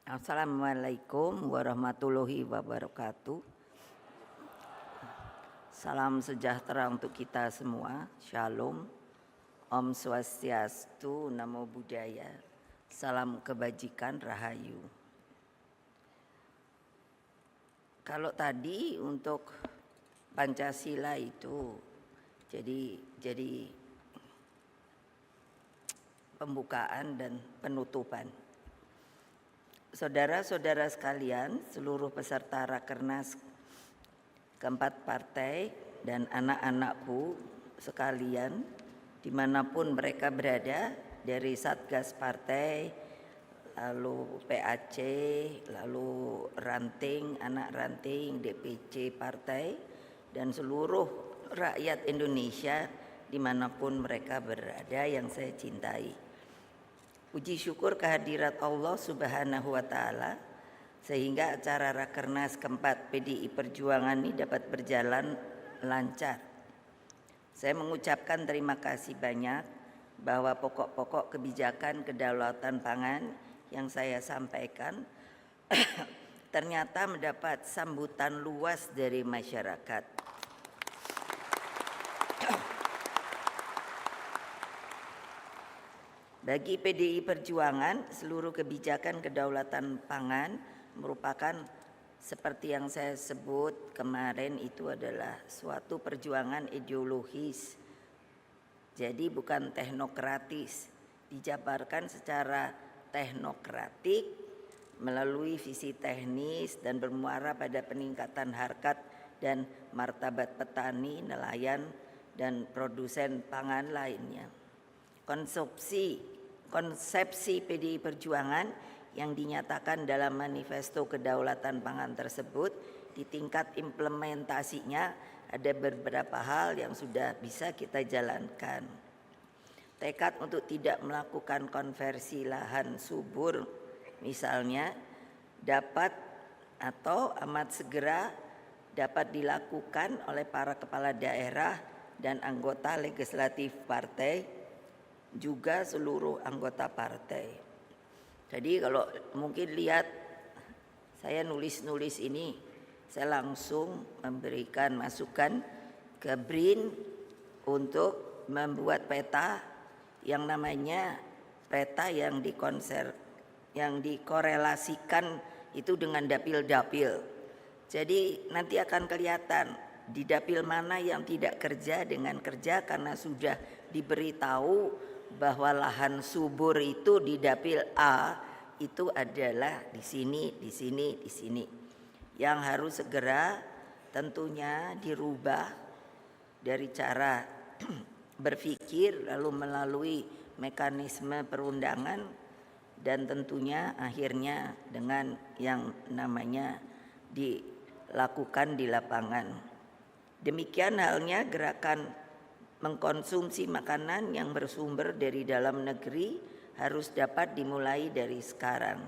Assalamualaikum warahmatullahi wabarakatuh. Salam sejahtera untuk kita semua. Shalom. Om Swastiastu, Namo Buddhaya. Salam kebajikan, Rahayu. Kalau tadi untuk Pancasila itu jadi pembukaan dan penutupan. Saudara-saudara sekalian, seluruh peserta Rakernas keempat partai dan anak-anakku sekalian, dimanapun mereka berada, dari Satgas Partai, lalu PAC, lalu ranting, anak ranting, DPC Partai, dan seluruh rakyat Indonesia dimanapun mereka berada yang saya cintai. Puji syukur kehadirat Allah Subhanahu wa Ta'ala sehingga acara Rakernas keempat PDI Perjuangan ini dapat berjalan lancar. Saya mengucapkan terima kasih banyak bahwa pokok-pokok kebijakan kedaulatan pangan yang saya sampaikan ternyata mendapat sambutan luas dari masyarakat. Bagi PDI Perjuangan, seluruh kebijakan kedaulatan pangan merupakan seperti yang saya sebut kemarin itu adalah suatu perjuangan ideologis. Jadi bukan teknokratis, dijabarkan secara teknokratik melalui visi teknis dan bermuara pada peningkatan harkat dan martabat petani, nelayan, dan produsen pangan lainnya. Konsepsi PDI Perjuangan yang dinyatakan dalam manifesto kedaulatan pangan tersebut, di tingkat implementasinya ada beberapa hal yang sudah bisa kita jalankan. Tekad untuk tidak melakukan konversi lahan subur misalnya dapat atau amat segera dapat dilakukan oleh para kepala daerah dan anggota legislatif partai, juga seluruh anggota partai. Jadi kalau mungkin lihat saya nulis ini, saya langsung memberikan masukan ke BRIN untuk membuat peta yang namanya peta yang dikorelasikan itu dengan dapil-dapil. Jadi nanti akan kelihatan di dapil mana yang tidak kerja dengan kerja karena sudah diberitahu bahwa lahan subur itu di dapil A itu adalah di sini, di sini, di sini. Yang harus segera tentunya dirubah dari cara berpikir lalu melalui mekanisme perundangan dan tentunya akhirnya dengan yang namanya dilakukan di lapangan. Demikian halnya gerakan mengkonsumsi makanan yang bersumber dari dalam negeri harus dapat dimulai dari sekarang.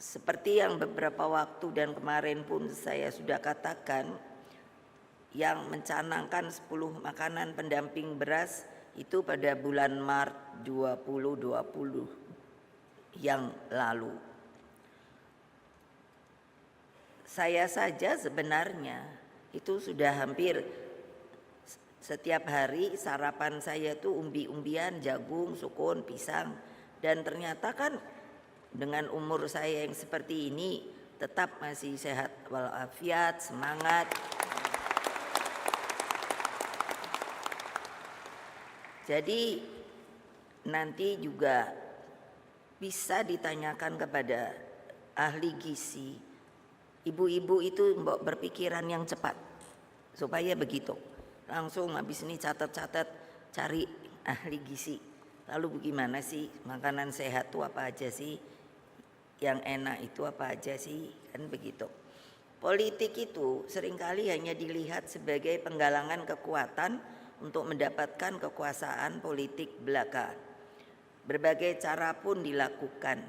Seperti yang beberapa waktu dan kemarin pun saya sudah katakan, yang mencanangkan 10 makanan pendamping beras itu pada bulan Maret 2020 yang lalu. Saya saja sebenarnya itu sudah hampir setiap hari sarapan saya tuh umbi-umbian, jagung, sukun, pisang. Dan ternyata kan dengan umur saya yang seperti ini tetap masih sehat walafiat, semangat. Jadi nanti juga bisa ditanyakan kepada ahli gizi. Ibu-ibu itu berpikiran yang cepat supaya begitu. Langsung habis ini catat-catat cari ahli gizi. Lalu bagaimana sih makanan sehat itu apa aja sih? Yang enak itu apa aja sih? Kan begitu. Politik itu seringkali hanya dilihat sebagai penggalangan kekuatan untuk mendapatkan kekuasaan politik belaka. Berbagai cara pun dilakukan.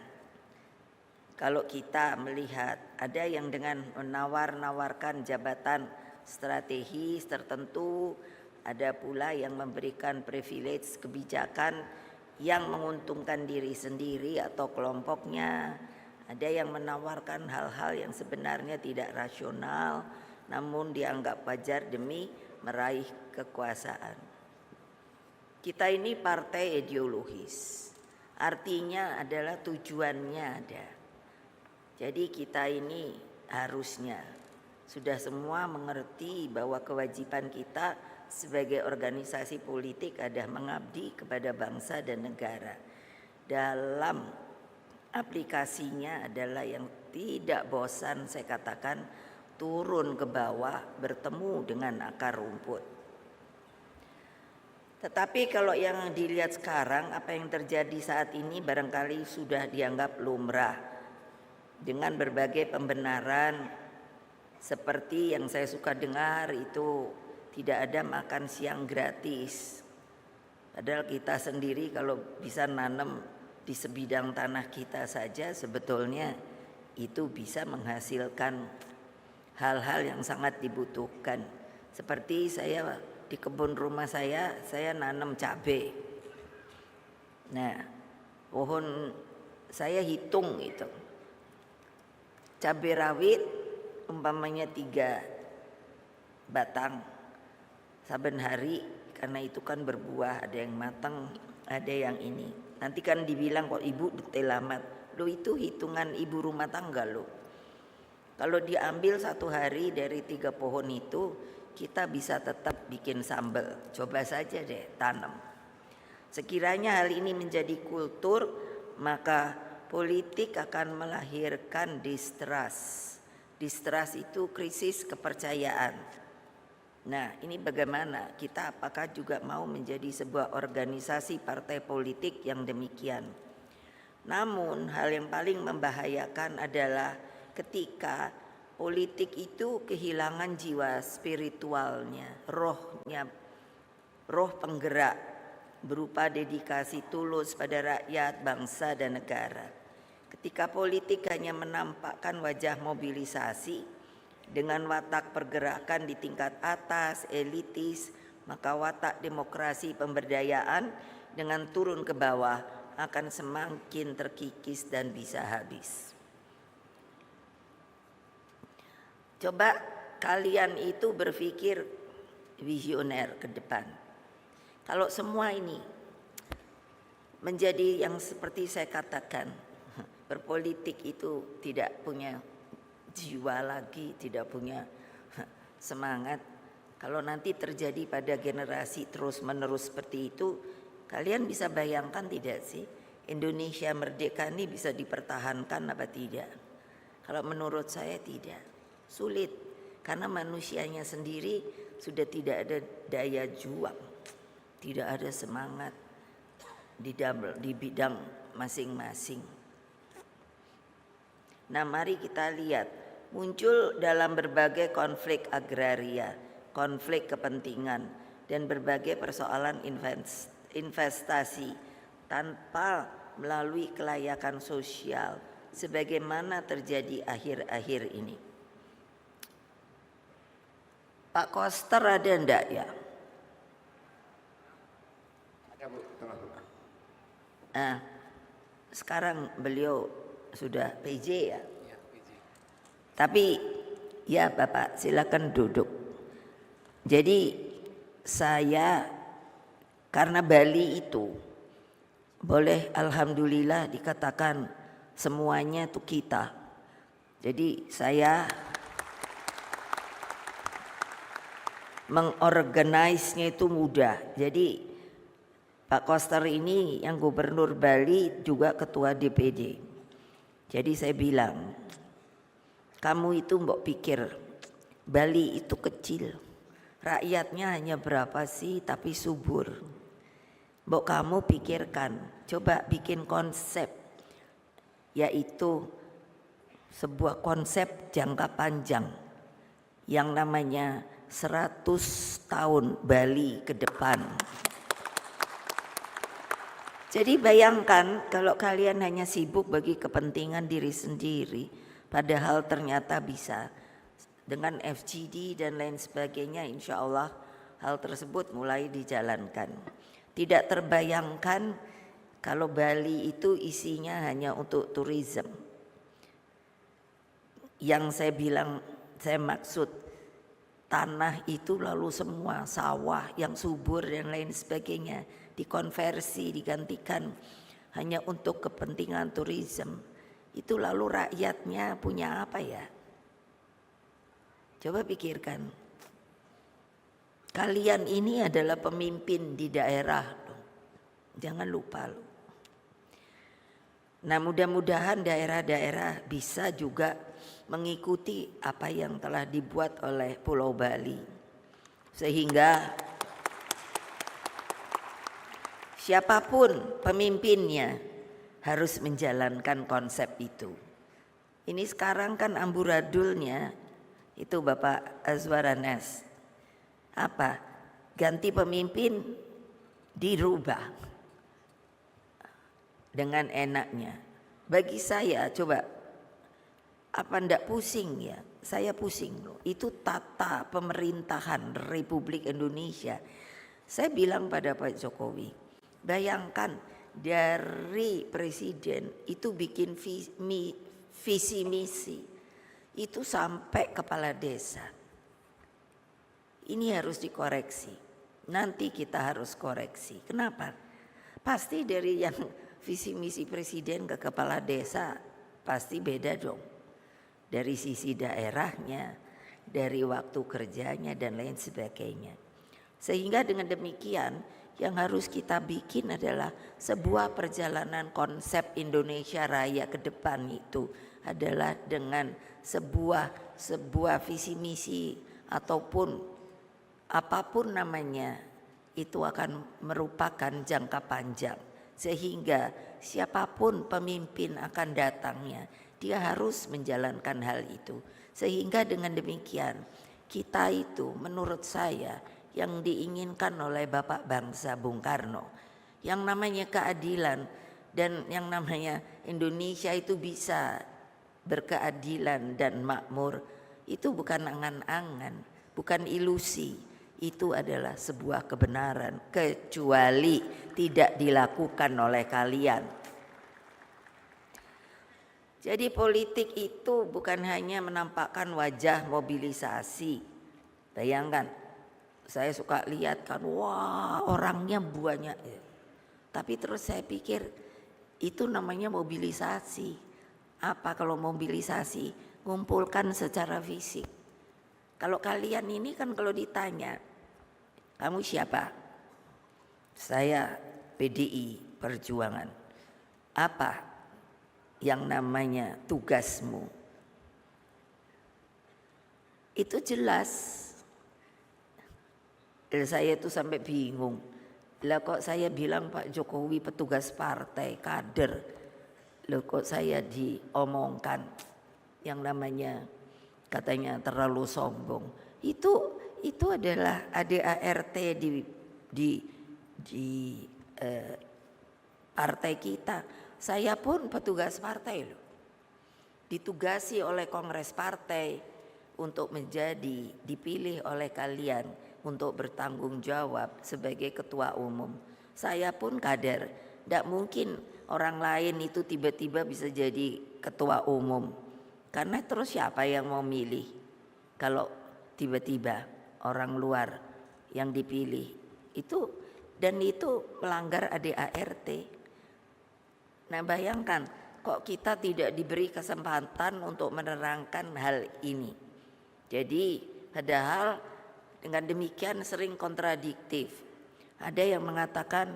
Kalau kita melihat ada yang dengan menawar-nawarkan jabatan strategis tertentu, ada pula yang memberikan privilege kebijakan yang menguntungkan diri sendiri atau kelompoknya, ada yang menawarkan hal-hal yang sebenarnya tidak rasional namun dianggap wajar demi meraih kekuasaan. Kita ini partai ideologis, artinya adalah tujuannya ada. Jadi kita ini harusnya sudah semua mengerti bahwa kewajiban kita sebagai organisasi politik adalah mengabdi kepada bangsa dan negara. Dalam aplikasinya adalah yang tidak bosan, saya katakan, turun ke bawah bertemu dengan akar rumput. Tetapi kalau yang dilihat sekarang, apa yang terjadi saat ini barangkali sudah dianggap lumrah dengan berbagai pembenaran seperti yang saya suka dengar itu tidak ada makan siang gratis. Padahal kita sendiri kalau bisa nanam di sebidang tanah kita saja sebetulnya itu bisa menghasilkan hal-hal yang sangat dibutuhkan. Seperti saya di kebun rumah saya nanam cabai. Nah, pohon saya hitung itu. Cabai rawit umpamanya 3 batang saben hari, karena itu kan berbuah, ada yang matang, ada yang ini. Nanti kan dibilang kok ibu detail amat. Loh, itu hitungan ibu rumah tangga loh. Kalau diambil 1 hari dari 3 pohon itu, kita bisa tetap bikin sambal. Coba saja deh tanam. Sekiranya hal ini menjadi kultur, maka politik akan melahirkan distrust. Distrust itu krisis kepercayaan. Nah, ini bagaimana kita apakah juga mau menjadi sebuah organisasi partai politik yang demikian. Namun hal yang paling membahayakan adalah ketika politik itu kehilangan jiwa spiritualnya, rohnya, roh penggerak berupa dedikasi tulus pada rakyat, bangsa dan negara. Ketika politik hanya menampakkan wajah mobilisasi dengan watak pergerakan di tingkat atas, elitis, maka watak demokrasi pemberdayaan dengan turun ke bawah akan semakin terkikis dan bisa habis. Coba kalian itu berpikir visioner ke depan. Kalau semua ini menjadi yang seperti saya katakan, berpolitik itu tidak punya jiwa lagi, tidak punya semangat. Kalau nanti terjadi pada generasi terus-menerus seperti itu, kalian bisa bayangkan tidak sih Indonesia merdeka ini bisa dipertahankan apa tidak? Kalau menurut saya tidak, sulit. Karena manusianya sendiri sudah tidak ada daya juang, tidak ada semangat di bidang masing-masing. Nah, mari kita lihat muncul dalam berbagai konflik agraria, konflik kepentingan, dan berbagai persoalan investasi tanpa melalui kelayakan sosial sebagaimana terjadi akhir-akhir ini. Pak Koster ada enggak ya? Ada Bu, tengah Bu. Nah, sekarang beliau sudah PJ ya? Ya, PJ. Tapi ya Bapak silakan duduk. Jadi saya karena Bali itu boleh alhamdulillah dikatakan semuanya itu kita. Jadi saya mengorganisnya itu mudah. Jadi Pak Koster ini yang gubernur Bali juga ketua DPD. Jadi saya bilang, kamu itu mbok pikir Bali itu kecil, rakyatnya hanya berapa sih tapi subur. Mbok kamu pikirkan, coba bikin konsep, yaitu sebuah konsep jangka panjang yang namanya 100 tahun Bali ke depan. Jadi bayangkan kalau kalian hanya sibuk bagi kepentingan diri sendiri, padahal ternyata bisa dengan FGD dan lain sebagainya, insya Allah hal tersebut mulai dijalankan. Tidak terbayangkan Kalau Bali itu isinya hanya untuk tourism. Yang saya bilang, saya maksud tanah itu lalu semua sawah yang subur dan lain sebagainya dikonversi, digantikan hanya untuk kepentingan tourism. Itu lalu rakyatnya punya apa ya? Coba pikirkan. Kalian ini adalah pemimpin di daerah. Jangan lupa loh. Nah, mudah-mudahan daerah-daerah bisa juga mengikuti apa yang telah dibuat oleh Pulau Bali. Sehingga siapapun pemimpinnya harus menjalankan konsep itu. Ini sekarang kan amburadulnya itu Bapak Azwaranas. Apa? Ganti pemimpin dirubah dengan enaknya. Bagi saya coba, apa ndak pusing ya? Saya pusing loh. Itu tata pemerintahan Republik Indonesia. Saya bilang pada Pak Jokowi, bayangkan dari presiden itu bikin visi misi itu sampai kepala desa. Ini harus dikoreksi. Nanti kita harus koreksi. Kenapa? Pasti dari yang visi misi presiden ke kepala desa pasti beda dong. Dari sisi daerahnya, dari waktu kerjanya dan lain sebagainya. Sehingga dengan demikian yang harus kita bikin adalah sebuah perjalanan konsep Indonesia Raya ke depan itu adalah dengan sebuah visi misi ataupun apapun namanya itu akan merupakan jangka panjang. Sehingga siapapun pemimpin akan datangnya, dia harus menjalankan hal itu. Sehingga dengan demikian kita itu menurut saya yang diinginkan oleh Bapak Bangsa Bung Karno, yang namanya keadilan dan yang namanya Indonesia itu bisa berkeadilan dan makmur, itu bukan angan-angan, bukan ilusi. Itu adalah sebuah kebenaran kecuali tidak dilakukan oleh kalian. Jadi politik itu bukan hanya menampakkan wajah mobilisasi. Bayangkan, saya suka lihat kan, wah orangnya banyak. Tapi terus saya pikir itu namanya mobilisasi. Apa kalau mobilisasi? Ngumpulkan secara fisik. Kalau kalian ini kan kalau ditanya, kamu siapa? Saya PDI Perjuangan. Apa yang namanya tugasmu? Itu jelas. Saya itu sampai bingung. Lah kok saya bilang Pak Jokowi petugas partai, kader. Loh kok saya diomongkan yang namanya katanya terlalu sombong. Itu adalah ADART di partai kita. Saya pun petugas partai loh. Ditugasi oleh kongres partai untuk menjadi dipilih oleh kalian untuk bertanggung jawab sebagai ketua umum. Saya pun kader. Tidak mungkin orang lain itu tiba-tiba bisa jadi ketua umum. Karena terus siapa yang mau milih kalau tiba-tiba orang luar yang dipilih itu, dan itu melanggar ADART. Nah bayangkan kok kita tidak diberi kesempatan untuk menerangkan hal ini. Jadi padahal dengan demikian sering kontradiktif. Ada yang mengatakan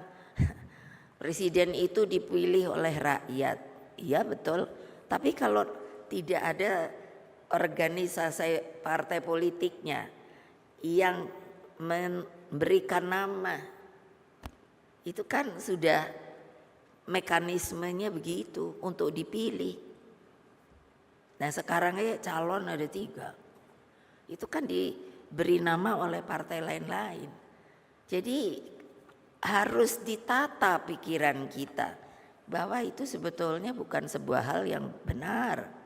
presiden itu dipilih oleh rakyat. Iya betul, tapi kalau tidak ada organisasi partai politiknya yang memberikan nama, itu kan sudah mekanismenya begitu untuk dipilih. Nah sekarang calon ada 3, itu kan diberi nama oleh partai lain-lain. Jadi harus ditata pikiran kita bahwa itu sebetulnya bukan sebuah hal yang benar.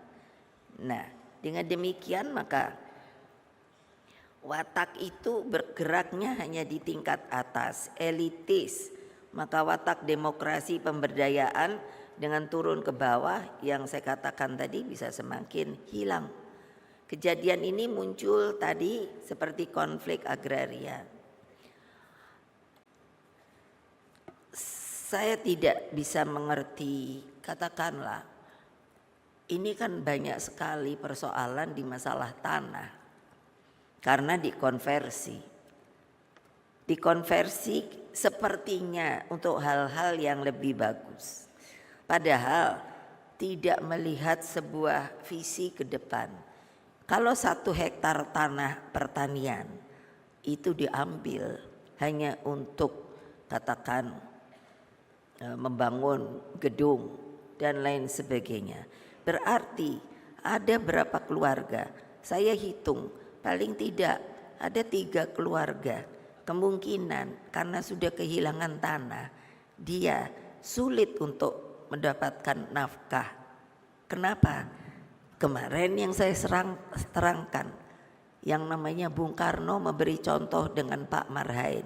Nah, dengan demikian maka watak itu bergeraknya hanya di tingkat atas, elitis, maka watak demokrasi pemberdayaan dengan turun ke bawah yang saya katakan tadi bisa semakin hilang. Kejadian ini muncul tadi seperti konflik agraria. Saya tidak bisa mengerti, katakanlah ini kan banyak sekali persoalan di masalah tanah karena dikonversi sepertinya untuk hal-hal yang lebih bagus. Padahal tidak melihat sebuah visi ke depan. Kalau 1 hektar tanah pertanian itu diambil hanya untuk katakan membangun gedung dan lain sebagainya. Berarti ada berapa keluarga? Saya hitung paling tidak ada 3 keluarga. Kemungkinan karena sudah kehilangan tanah, dia sulit untuk mendapatkan nafkah. Kenapa? Kemarin yang saya terangkan, yang namanya Bung Karno memberi contoh dengan Pak Marhain.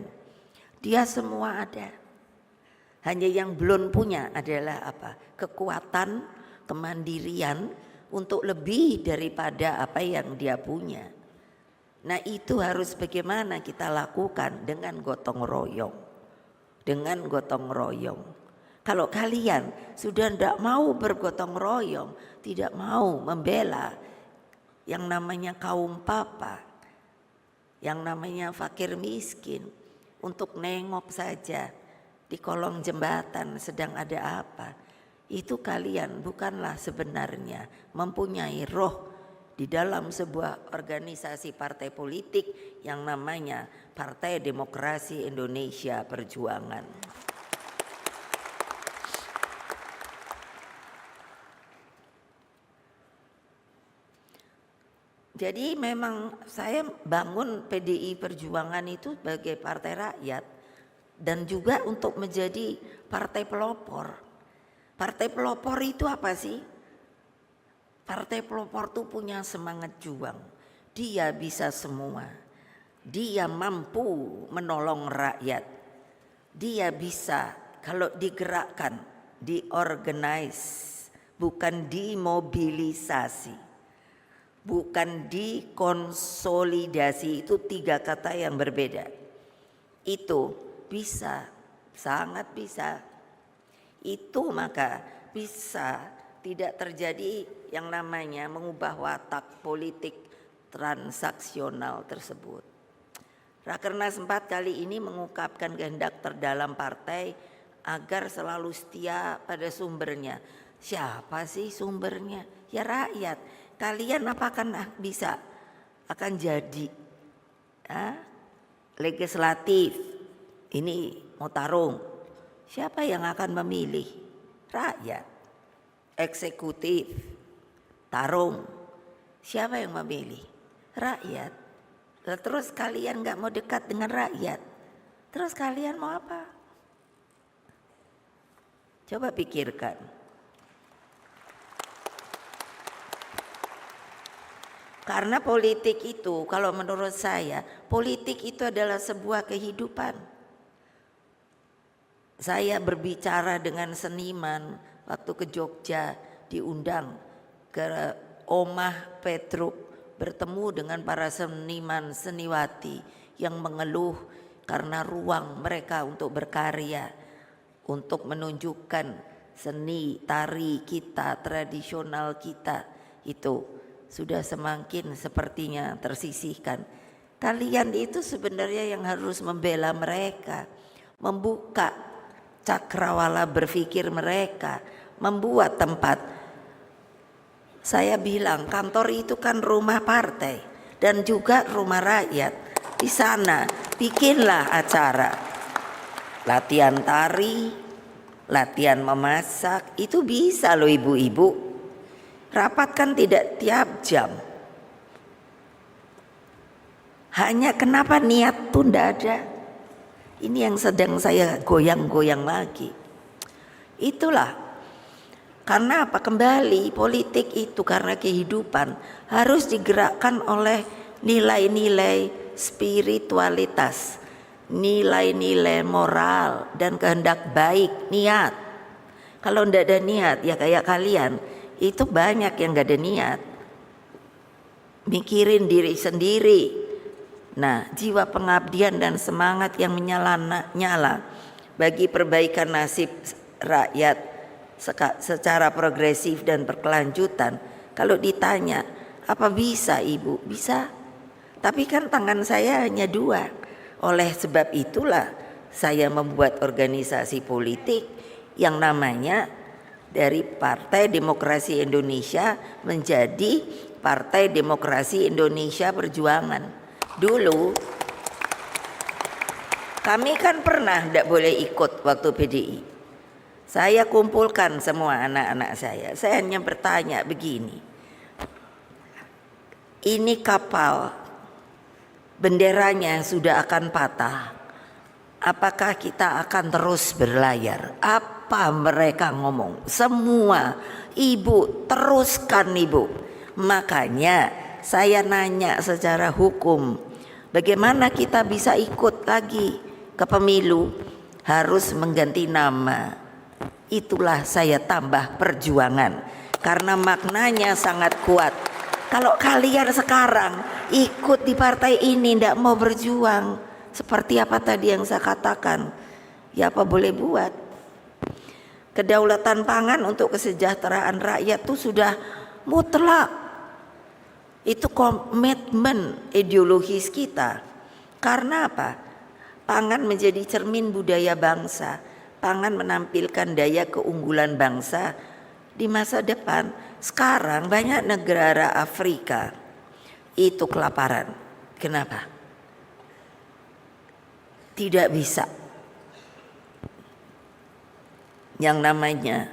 Dia semua ada. Hanya yang belum punya adalah apa? Kekuatan, kemandirian untuk lebih daripada apa yang dia punya. Nah itu harus bagaimana kita lakukan dengan gotong royong. Dengan gotong royong. Kalau kalian sudah tidak mau bergotong royong, tidak mau membela yang namanya kaum papa, yang namanya fakir miskin, untuk nengok saja di kolong jembatan sedang ada apa, itu kalian bukanlah sebenarnya mempunyai roh di dalam sebuah organisasi partai politik yang namanya Partai Demokrasi Indonesia Perjuangan. Jadi memang saya bangun PDI Perjuangan itu sebagai partai rakyat dan juga untuk menjadi partai pelopor. Partai pelopor itu apa sih? Partai pelopor itu punya semangat juang. Dia bisa semua. Dia mampu menolong rakyat. Dia bisa kalau digerakkan, diorganize, bukan dimobilisasi, bukan dikonsolidasi. Itu 3 kata yang berbeda. Itu bisa, sangat bisa. Itu maka bisa tidak terjadi yang namanya mengubah watak politik transaksional tersebut. Rakernas 4 kali ini mengungkapkan kehendak terdalam partai agar selalu setia pada sumbernya. Siapa sih sumbernya? Ya rakyat. Kalian apakah bisa akan jadi legislatif? Ini mau tarung. Siapa yang akan memilih? Rakyat. Eksekutif, tarung, siapa yang memilih? Rakyat. Terus kalian gak mau dekat dengan rakyat, terus kalian mau apa? Coba pikirkan. Karena politik itu, kalau menurut saya, politik itu adalah sebuah kehidupan. Saya berbicara dengan seniman waktu ke Jogja, diundang ke Omah Petruk, bertemu dengan para seniman seniwati yang mengeluh karena ruang mereka untuk berkarya, untuk menunjukkan seni tari kita, tradisional kita itu sudah semakin sepertinya tersisihkan. Kalian itu sebenarnya yang harus membela mereka, membuka cakrawala berpikir mereka, membuat tempat. Saya bilang kantor itu kan rumah partai dan juga rumah rakyat. Di sana bikinlah acara, latihan tari, latihan memasak, itu bisa loh ibu-ibu. Rapat kan tidak tiap jam. Hanya kenapa niat tuh ndak ada. Ini yang sedang saya goyang-goyang lagi. Itulah karena apa? Kembali politik itu karena kehidupan harus digerakkan oleh nilai-nilai spiritualitas. nilai-nilai moral dan kehendak baik, niat. Kalau ndak ada niat ya kayak kalian, itu banyak yang nggak ada niat, mikirin diri sendiri. Nah, jiwa pengabdian dan semangat yang menyala-nyala bagi perbaikan nasib rakyat secara progresif dan berkelanjutan. Kalau ditanya, apa bisa Ibu? Bisa. Tapi kan tangan saya hanya 2. Oleh sebab itulah saya membuat organisasi politik yang namanya dari Partai Demokrasi Indonesia menjadi Partai Demokrasi Indonesia Perjuangan. Dulu kami kan pernah tidak boleh ikut waktu PDI. Saya kumpulkan semua anak-anak saya. Saya hanya bertanya begini. Ini kapal benderanya sudah akan patah. Apakah kita akan terus berlayar? Apa mereka ngomong? Semua, Ibu teruskan Ibu. Makanya saya nanya secara hukum, bagaimana kita bisa ikut lagi ke pemilu? Harus mengganti nama. Itulah saya tambah perjuangan, karena maknanya sangat kuat. Kalau kalian sekarang ikut di partai ini ndak mau berjuang, seperti apa tadi yang saya katakan, ya apa boleh buat. Kedaulatan pangan untuk kesejahteraan rakyat itu sudah mutlak. Itu komitmen ideologis kita. Karena apa? Pangan menjadi cermin budaya bangsa. Pangan menampilkan daya keunggulan bangsa di masa depan. Sekarang banyak negara Afrika itu kelaparan. Kenapa? Tidak bisa yang namanya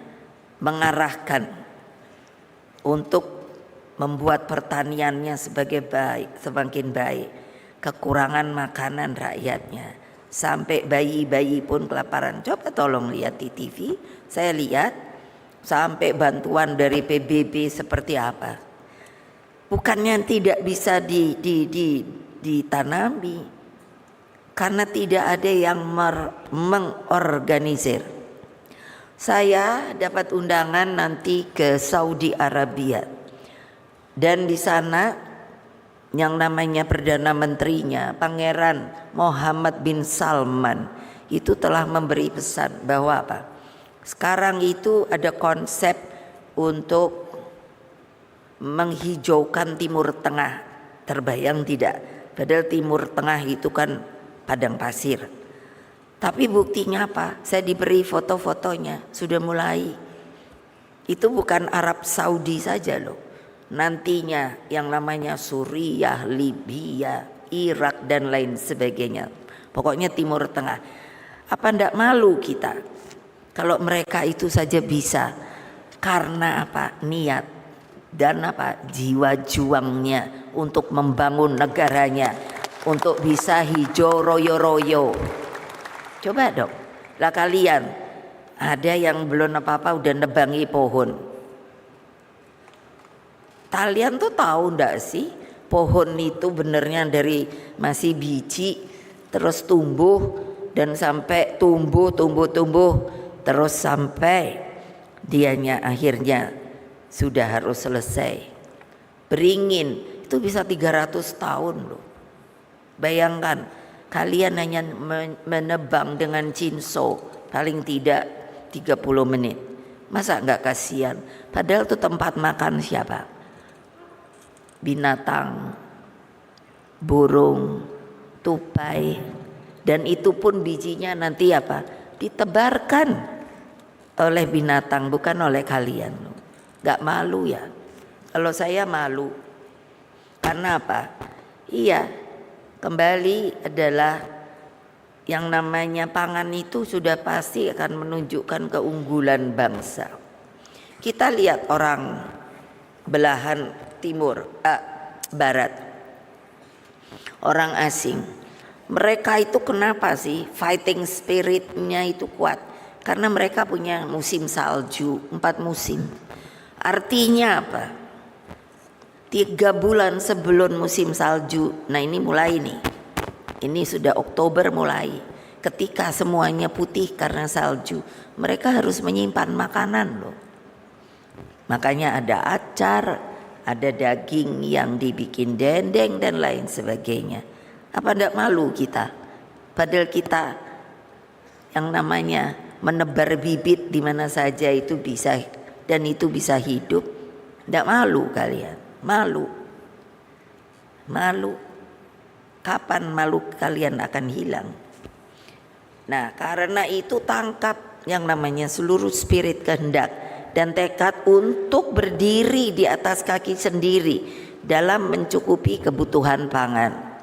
mengarahkan untuk membuat pertaniannya semakin baik. Kekurangan makanan rakyatnya. Sampai bayi-bayi pun kelaparan. Coba tolong lihat di TV. Saya lihat sampai bantuan dari PBB seperti apa. Bukannya tidak bisa ditanami, karena tidak ada yang mengorganisir. Saya dapat undangan nanti ke Saudi Arabia, dan di sana yang namanya Perdana Menterinya Pangeran Mohammed bin Salman itu telah memberi pesan bahwa apa? Sekarang itu ada konsep untuk menghijaukan Timur Tengah. Terbayang tidak? Padahal Timur Tengah itu kan padang pasir. Tapi buktinya apa? Saya diberi foto-fotonya, sudah mulai. Itu bukan Arab Saudi saja loh. Nantinya yang namanya Suriah, Libya, Irak dan lain sebagainya. Pokoknya Timur Tengah. Apa ndak malu kita? Kalau mereka itu saja bisa, karena apa? Niat dan apa? Jiwa juangnya untuk membangun negaranya, untuk bisa hijau royo-royo. Coba dong, lah kalian ada yang belum apa-apa udah nebangi pohon. Kalian tuh tahu ndak sih pohon itu benernya dari masih biji terus tumbuh dan sampai tumbuh terus sampai dianya akhirnya sudah harus selesai. Beringin itu bisa 300 tahun loh. Bayangkan kalian hanya menebang dengan cinso paling tidak 30 menit. Masa enggak kasihan? Padahal itu tempat makan siapa? Binatang, burung, tupai, dan itu pun bijinya nanti apa? Ditebarkan oleh binatang, bukan oleh kalian. Gak malu ya? Kalau saya malu. Karena apa? Iya, kembali adalah yang namanya pangan itu sudah pasti akan menunjukkan keunggulan bangsa. Kita lihat orang belahan barat, orang asing. Mereka itu kenapa sih fighting spiritnya itu kuat? Karena mereka punya musim salju, 4 musim. Artinya apa? 3 bulan sebelum musim salju, nah ini mulai nih. ini sudah Oktober mulai. Ketika semuanya putih karena salju, mereka harus menyimpan makanan loh. Makanya ada acar, ada daging yang dibikin dendeng dan lain sebagainya. Apa tidak malu kita? Padahal kita yang namanya menebar bibit di mana saja itu bisa, dan itu bisa hidup. Tidak malu kalian? Malu. Malu. Kapan malu kalian akan hilang? Nah, karena itu tangkap yang namanya seluruh spirit kehendak dan tekad untuk berdiri di atas kaki sendiri dalam mencukupi kebutuhan pangan.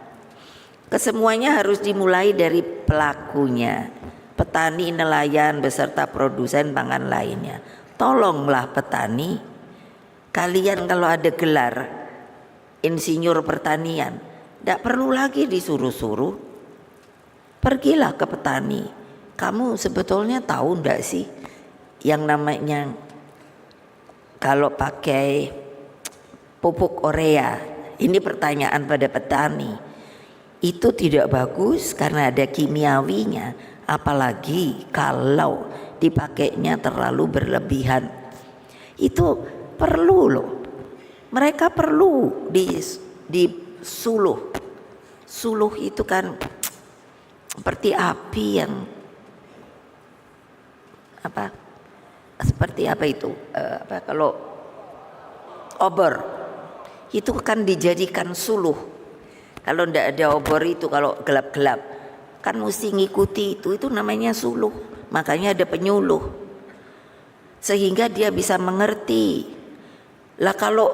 Kesemuanya harus dimulai dari pelakunya, petani, nelayan beserta produsen pangan lainnya. Tolonglah petani, kalian kalau ada gelar insinyur pertanian, tidak perlu lagi disuruh-suruh. Pergilah ke petani. Kamu sebetulnya tahu enggak sih yang namanya kalau pakai pupuk urea, ini pertanyaan pada petani, itu tidak bagus karena ada kimiawinya, apalagi kalau dipakainya terlalu berlebihan. Itu perlu loh. Mereka perlu disuluh. Suluh itu kan seperti api yang apa? Seperti apa itu? Kalau obor itu kan dijadikan suluh. Kalau ndak ada obor itu, kalau gelap-gelap kan mesti ngikuti itu namanya suluh. Makanya ada penyuluh sehingga dia bisa mengerti. Lah kalau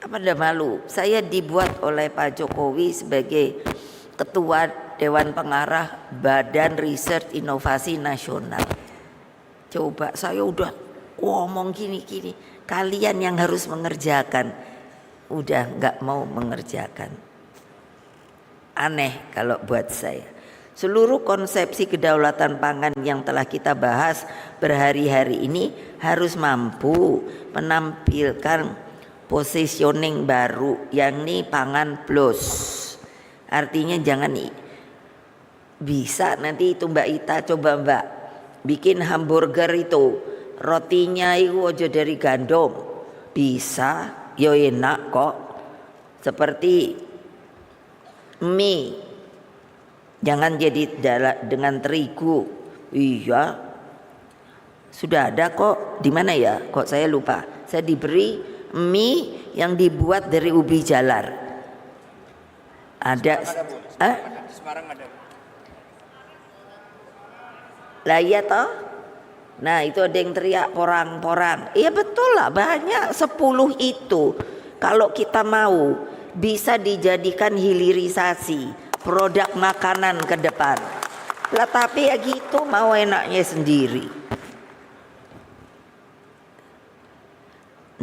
apa, ndak malu? Saya dibuat oleh Pak Jokowi sebagai ketua Dewan Pengarah Badan Riset Inovasi Nasional. Coba saya udah ngomong gini-gini, kalian yang harus mengerjakan udah nggak mau mengerjakan. Aneh kalau buat saya. Seluruh konsepsi kedaulatan pangan yang telah kita bahas berhari-hari ini harus mampu menampilkan positioning baru, yakni pangan plus. Artinya jangan bisa nanti itu Mbak Ita, coba Mbak bikin hamburger itu rotinya itu aja dari gandum, bisa yo enak kok. Seperti mie, jangan jadi dengan terigu. Iya, sudah ada kok. Di mana ya? Kok saya lupa. Saya diberi mie yang dibuat dari ubi jalar. Ada. Di Semarang ada. Lah iya toh. Nah itu ada yang teriak porang-porang. Iya betul lah, banyak 10 itu. Kalau kita mau bisa dijadikan hilirisasi produk makanan ke depan. Lah tapi ya gitu, mau enaknya sendiri.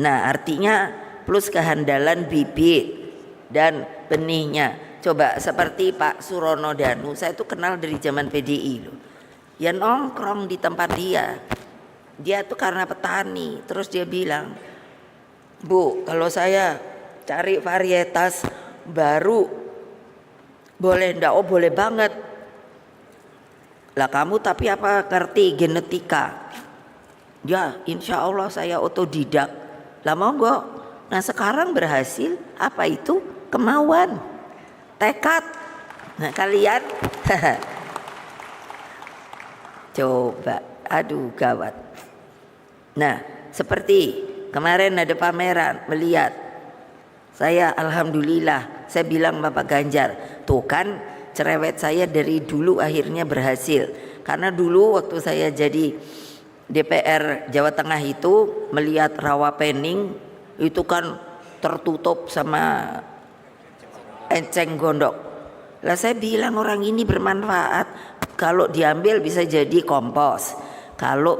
Nah artinya plus kehandalan bibit dan benihnya. Coba seperti Pak Surono Danu, saya itu kenal dari zaman PDI loh. Ya nongkrong di tempat dia tuh karena petani. Terus dia bilang, Bu kalau saya cari varietas baru boleh ndak? Oh boleh banget. Lah kamu tapi apa ngerti genetika? Ya insya Allah saya otodidak. Lah monggo. Nah sekarang berhasil. Apa itu? Kemauan, tekad. Nah kalian coba, aduh gawat. Nah seperti kemarin ada pameran, melihat saya alhamdulillah, saya bilang Bapak Ganjar, tuh kan cerewet saya dari dulu akhirnya berhasil. Karena dulu waktu saya jadi DPR Jawa Tengah itu melihat Rawapening itu kan tertutup sama enceng gondok. Lah saya bilang orang ini bermanfaat. Kalau diambil bisa jadi kompos. Kalau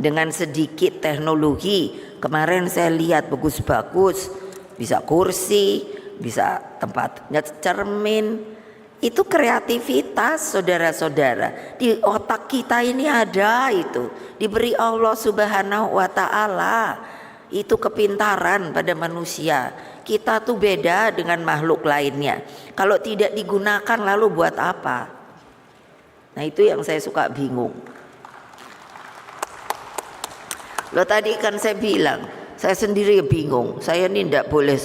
dengan sedikit teknologi, kemarin saya lihat bagus-bagus, bisa kursi, bisa tempat cermin. Itu kreativitas saudara-saudara. Di otak kita ini ada itu. Diberi Allah Subhanahu wa ta'ala. Itu kepintaran pada manusia. Kita tuh beda dengan makhluk lainnya. Kalau tidak digunakan lalu buat apa? Nah itu yang saya suka bingung. Loh tadi kan saya bilang, saya sendiri bingung. Saya ini tidak boleh,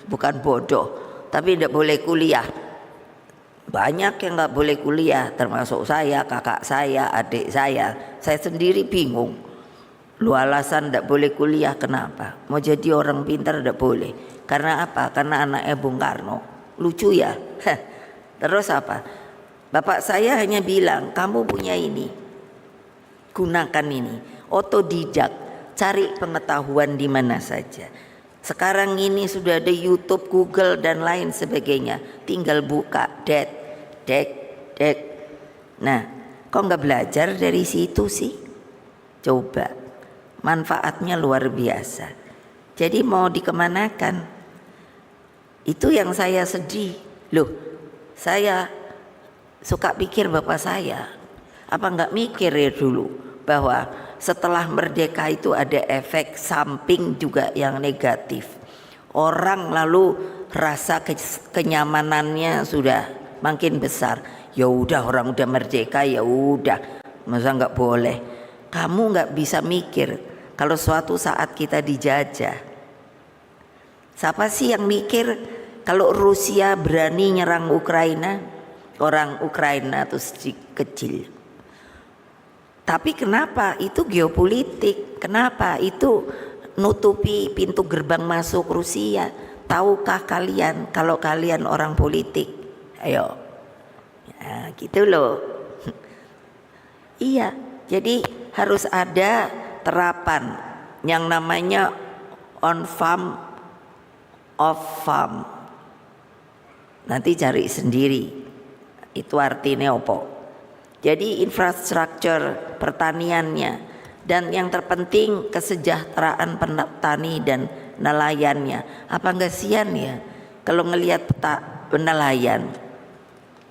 bukan bodoh, tapi tidak boleh kuliah. Banyak yang nggak boleh kuliah, termasuk saya, kakak saya, adik saya. Saya sendiri bingung. Lu alasan tidak boleh kuliah kenapa? Mau jadi orang pintar tidak boleh. Karena apa? Karena anaknya Bung Karno. Lucu ya. Terus apa? Bapak saya hanya bilang, kamu punya ini, gunakan ini. Otodidak, cari pengetahuan di mana saja. Sekarang ini sudah ada YouTube, Google dan lain sebagainya. Tinggal buka, dek. Nah, kok nggak belajar dari situ sih? Coba, manfaatnya luar biasa. Jadi mau dikemanakan? Itu yang saya sedih. Loh, saya suka pikir bapak saya, apa nggak mikir ya dulu bahwa setelah merdeka itu ada efek samping juga yang negatif. Orang lalu rasa kenyamanannya sudah makin besar. Ya udah orang udah merdeka ya udah, masa nggak boleh? Kamu nggak bisa mikir kalau suatu saat kita dijajah. Siapa sih yang mikir kalau Rusia berani nyerang Ukraina? Orang Ukraina tuh kecil. Tapi kenapa? Itu geopolitik. Kenapa? Itu nutupi pintu gerbang masuk Rusia. Tahukah kalian kalau kalian orang politik? Ayo. Ya, gitu loh. Iya, jadi harus ada terapan yang namanya on farm, off farm. Nanti cari sendiri. Itu artinya apa? Jadi infrastruktur pertaniannya dan yang terpenting kesejahteraan petani dan nelayannya. Apa enggak sian ya kalau ngelihat nelayan?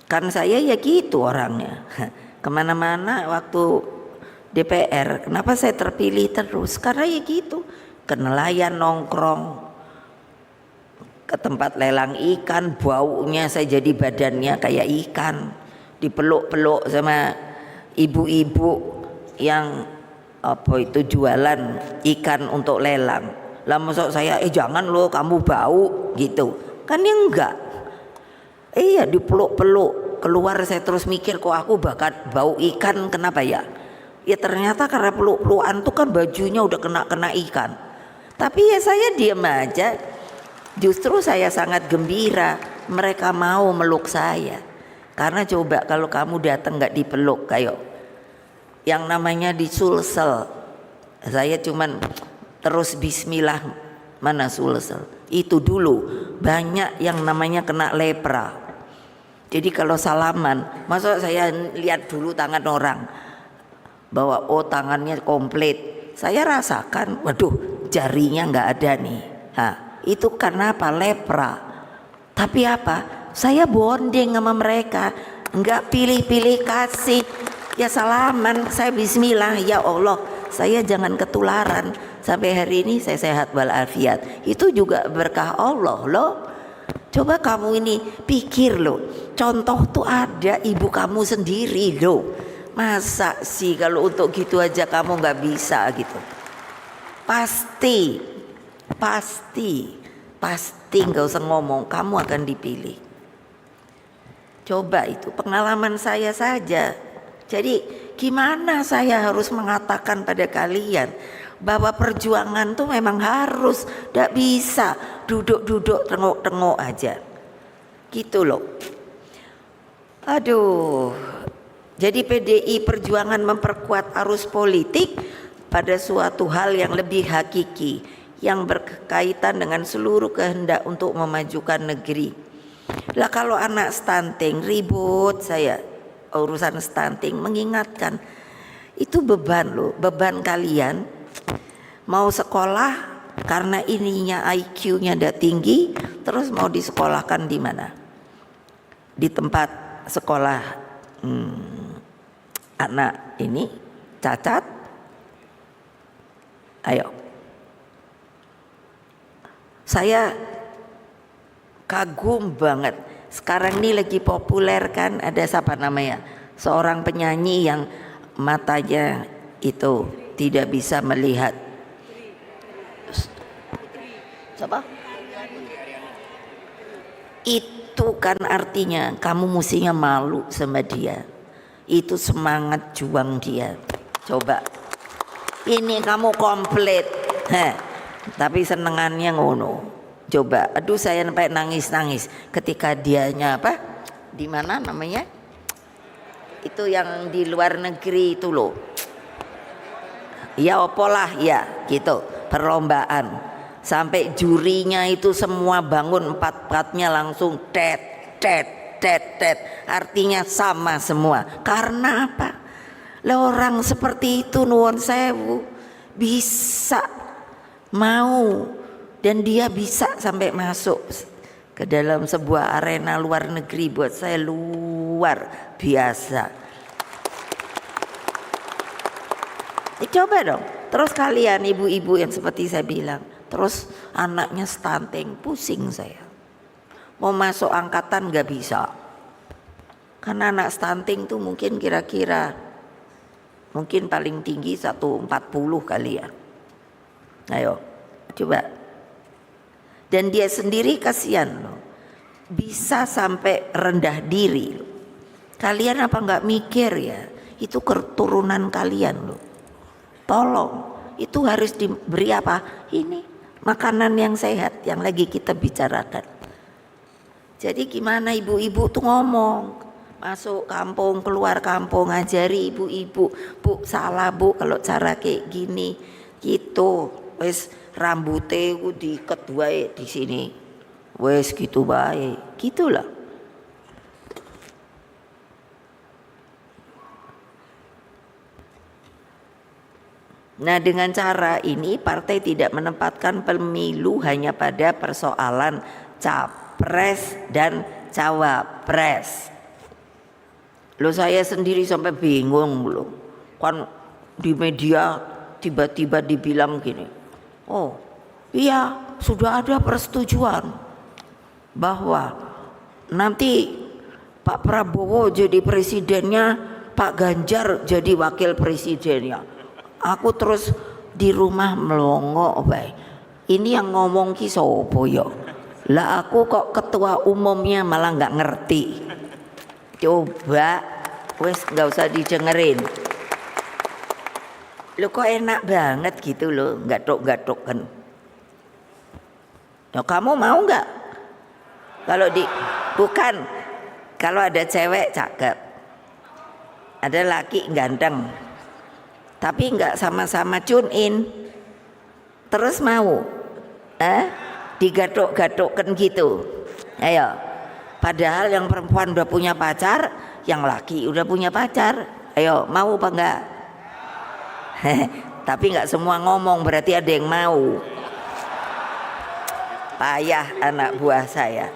Kan saya ya gitu orangnya. Kemana-mana waktu DPR, kenapa saya terpilih terus? Karena ya gitu, ke nelayan nongkrong, ke tempat lelang ikan, baunya saya jadi badannya kayak ikan, dipeluk-peluk sama ibu-ibu yang apa itu jualan ikan untuk lelang. Lah masuk saya jangan lo kamu bau gitu. Kan ya enggak. Iya dipeluk-peluk. Keluar saya terus mikir kok aku bakat bau ikan kenapa ya? Ya ternyata karena peluk-pelukan tuh kan bajunya udah kena ikan. Tapi ya saya diam aja. Justru saya sangat gembira mereka mau meluk saya. Karena coba kalau kamu datang nggak dipeluk kayak yang namanya disulsel. Saya cuman terus bismillah mana sulsel. Itu dulu banyak yang namanya kena lepra. Jadi kalau salaman, masa saya lihat dulu tangan orang bahwa oh tangannya komplit. Saya rasakan, waduh jarinya nggak ada nih. Nah, itu karena apa? Lepra. Tapi apa? Saya bonding sama mereka, nggak pilih-pilih kasih. Ya salaman, saya bismillah, ya Allah, saya jangan ketularan. Sampai hari ini saya sehat walafiat. Itu juga berkah Allah loh. Coba kamu ini pikir loh, contoh tuh ada ibu kamu sendiri loh. Masa sih kalau untuk gitu aja kamu nggak bisa gitu? Pasti nggak usah ngomong, kamu akan dipilih. Coba itu pengalaman saya saja. Jadi gimana saya harus mengatakan pada kalian bahwa perjuangan tuh memang harus, tidak bisa duduk-duduk tengok-tengok aja. Gitu loh. Aduh. Jadi PDI Perjuangan memperkuat arus politik pada suatu hal yang lebih hakiki, yang berkaitan dengan seluruh kehendak untuk memajukan negeri. Lah kalau anak stunting ribut saya urusan stunting, mengingatkan itu beban loh, beban kalian mau sekolah karena ininya IQ-nya udah tinggi, terus mau disekolahkan di mana? Di tempat sekolah anak ini cacat. Ayo, Saya kagum banget. Sekarang ini lagi populer kan, ada siapa namanya? Seorang penyanyi yang matanya itu tidak bisa melihat. Siapa? Itu kan artinya kamu mestinya malu sama dia. Itu semangat juang dia. Coba. Ini kamu komplit. Tapi senengannya ngono. Coba. Aduh saya sampai nangis-nangis ketika dianya apa? Di mana namanya? Itu yang di luar negeri itu loh. Ya opolah ya gitu. Perlombaan. Sampai jurinya itu semua bangun empat-empatnya langsung tet. Artinya sama semua. Karena apa? Lah orang seperti itu nuwun sewu bisa mau dan dia bisa sampai masuk ke dalam sebuah arena luar negeri, buat saya luar biasa. Coba dong. Terus kalian ibu-ibu yang seperti saya bilang, terus anaknya stunting, pusing saya. Mau masuk angkatan gak bisa. Karena anak stunting tuh mungkin kira-kira mungkin paling tinggi 140 kali ya. Ayo, coba. Dan dia sendiri kasihan loh. Bisa sampai rendah diri loh. Kalian apa gak mikir ya? Itu keturunan kalian loh. Tolong, itu harus diberi apa? Ini makanan yang sehat yang lagi kita bicarakan. Jadi gimana ibu-ibu tuh ngomong, masuk kampung, keluar kampung, ngajari ibu-ibu, bu salah bu kalau cara kayak gini, gitu. Wes rambutnya ku diikat wae di sini, wes gitu baik, gitulah. Nah dengan cara ini partai tidak menempatkan pemilu hanya pada persoalan capres dan cawapres. Loh saya sendiri sampai bingung loh. Kan di media tiba-tiba dibilang gini. Oh iya sudah ada persetujuan bahwa nanti Pak Prabowo jadi presidennya, Pak Ganjar jadi wakil presidennya. Aku terus di rumah melongo bae. Ini yang ngomong ki sopo yo? Lah aku kok ketua umumnya malah nggak ngerti. Coba wes nggak usah didengerin. Lo kok enak banget gitu loh, gatok-gatok kan. Nah, kamu mau nggak? Kalau bukan kalau ada cewek cakep, ada laki ganteng, tapi nggak sama-sama tune in, terus mau digatok-gatokkan gitu. Ayo, padahal yang perempuan udah punya pacar, yang laki udah punya pacar. Ayo, mau apa enggak? Tapi nggak semua ngomong, berarti ada yang mau. Payah anak buah saya.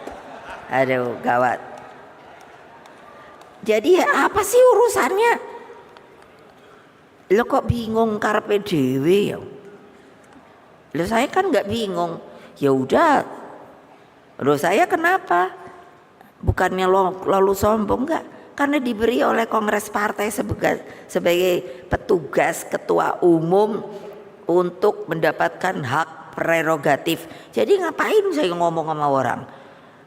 Aduh, gawat. Jadi apa sih urusannya? Lo kok bingung karepe dhewe ya? Lo saya kan nggak bingung. Ya udah. Lo saya kenapa? Bukannya lalu sombong enggak? Karena diberi oleh Kongres Partai sebagai petugas ketua umum untuk mendapatkan hak prerogatif. Jadi ngapain saya ngomong sama orang?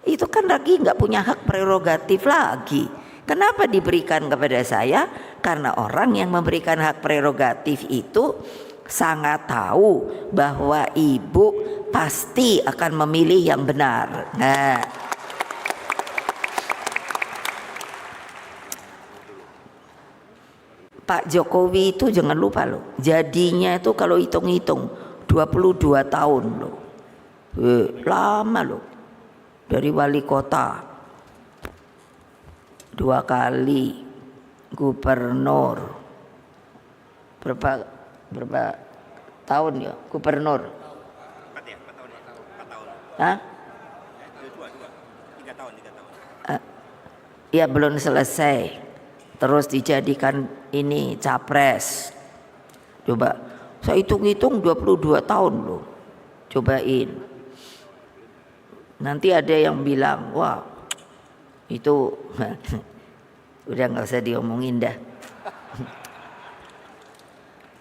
Itu kan lagi nggak punya hak prerogatif lagi. Kenapa diberikan kepada saya? Karena orang yang memberikan hak prerogatif itu sangat tahu bahwa ibu pasti akan memilih yang benar. Nah, Pak Jokowi itu jangan lupa loh, jadinya itu kalau hitung-hitung 22 tahun loh. Lama loh. Dari wali kota 2 kali, gubernur berapa tahun ya gubernur? 4 tahun. Hah? 3 tahun. Ya belum selesai. Terus dijadikan ini capres. Coba saya hitung-hitung 22 tahun loh. Cobain. Nanti ada yang bilang, wah itu udah nggak usah diomongin dah.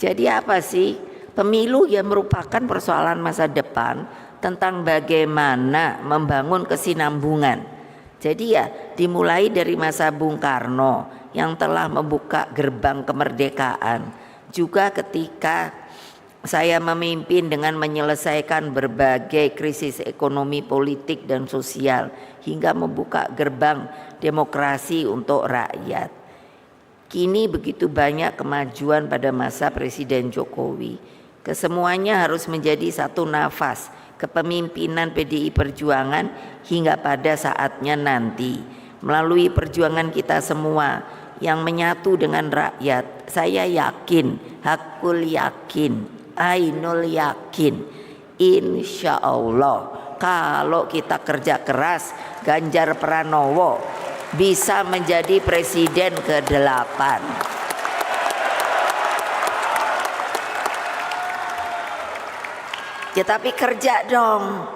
Jadi apa sih? Pemilu yang merupakan persoalan masa depan tentang bagaimana membangun kesinambungan. Jadi ya dimulai dari masa Bung Karno yang telah membuka gerbang kemerdekaan. Juga ketika saya memimpin dengan menyelesaikan berbagai krisis ekonomi, politik dan sosial hingga membuka gerbang demokrasi untuk rakyat. Kini begitu banyak kemajuan pada masa Presiden Jokowi. Kesemuanya harus menjadi satu nafas kepemimpinan PDI Perjuangan hingga pada saatnya nanti. Melalui perjuangan kita semua yang menyatu dengan rakyat, saya yakin, hakul yakin, ainul yakin, insya Allah kalau kita kerja keras, Ganjar Pranowo bisa menjadi presiden ke-8. Ya tapi kerja dong.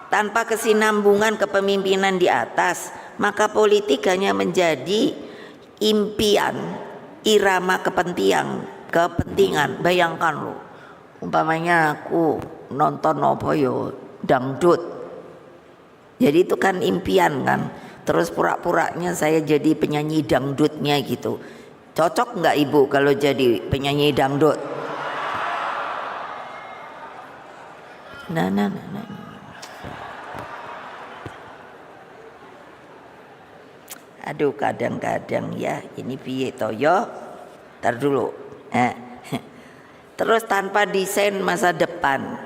Tanpa kesinambungan kepemimpinan di atas, maka politik hanya menjadi impian, irama kepentingan. Bayangkan loh, umpamanya aku nonton apa yo dangdut. Jadi itu kan impian kan. Terus pura-puranya saya jadi penyanyi dangdutnya gitu. Cocok nggak ibu kalau jadi penyanyi dangdut? Nah. Aduh kadang-kadang ya ini piye toyo. Tar dulu. Terus tanpa desain masa depan.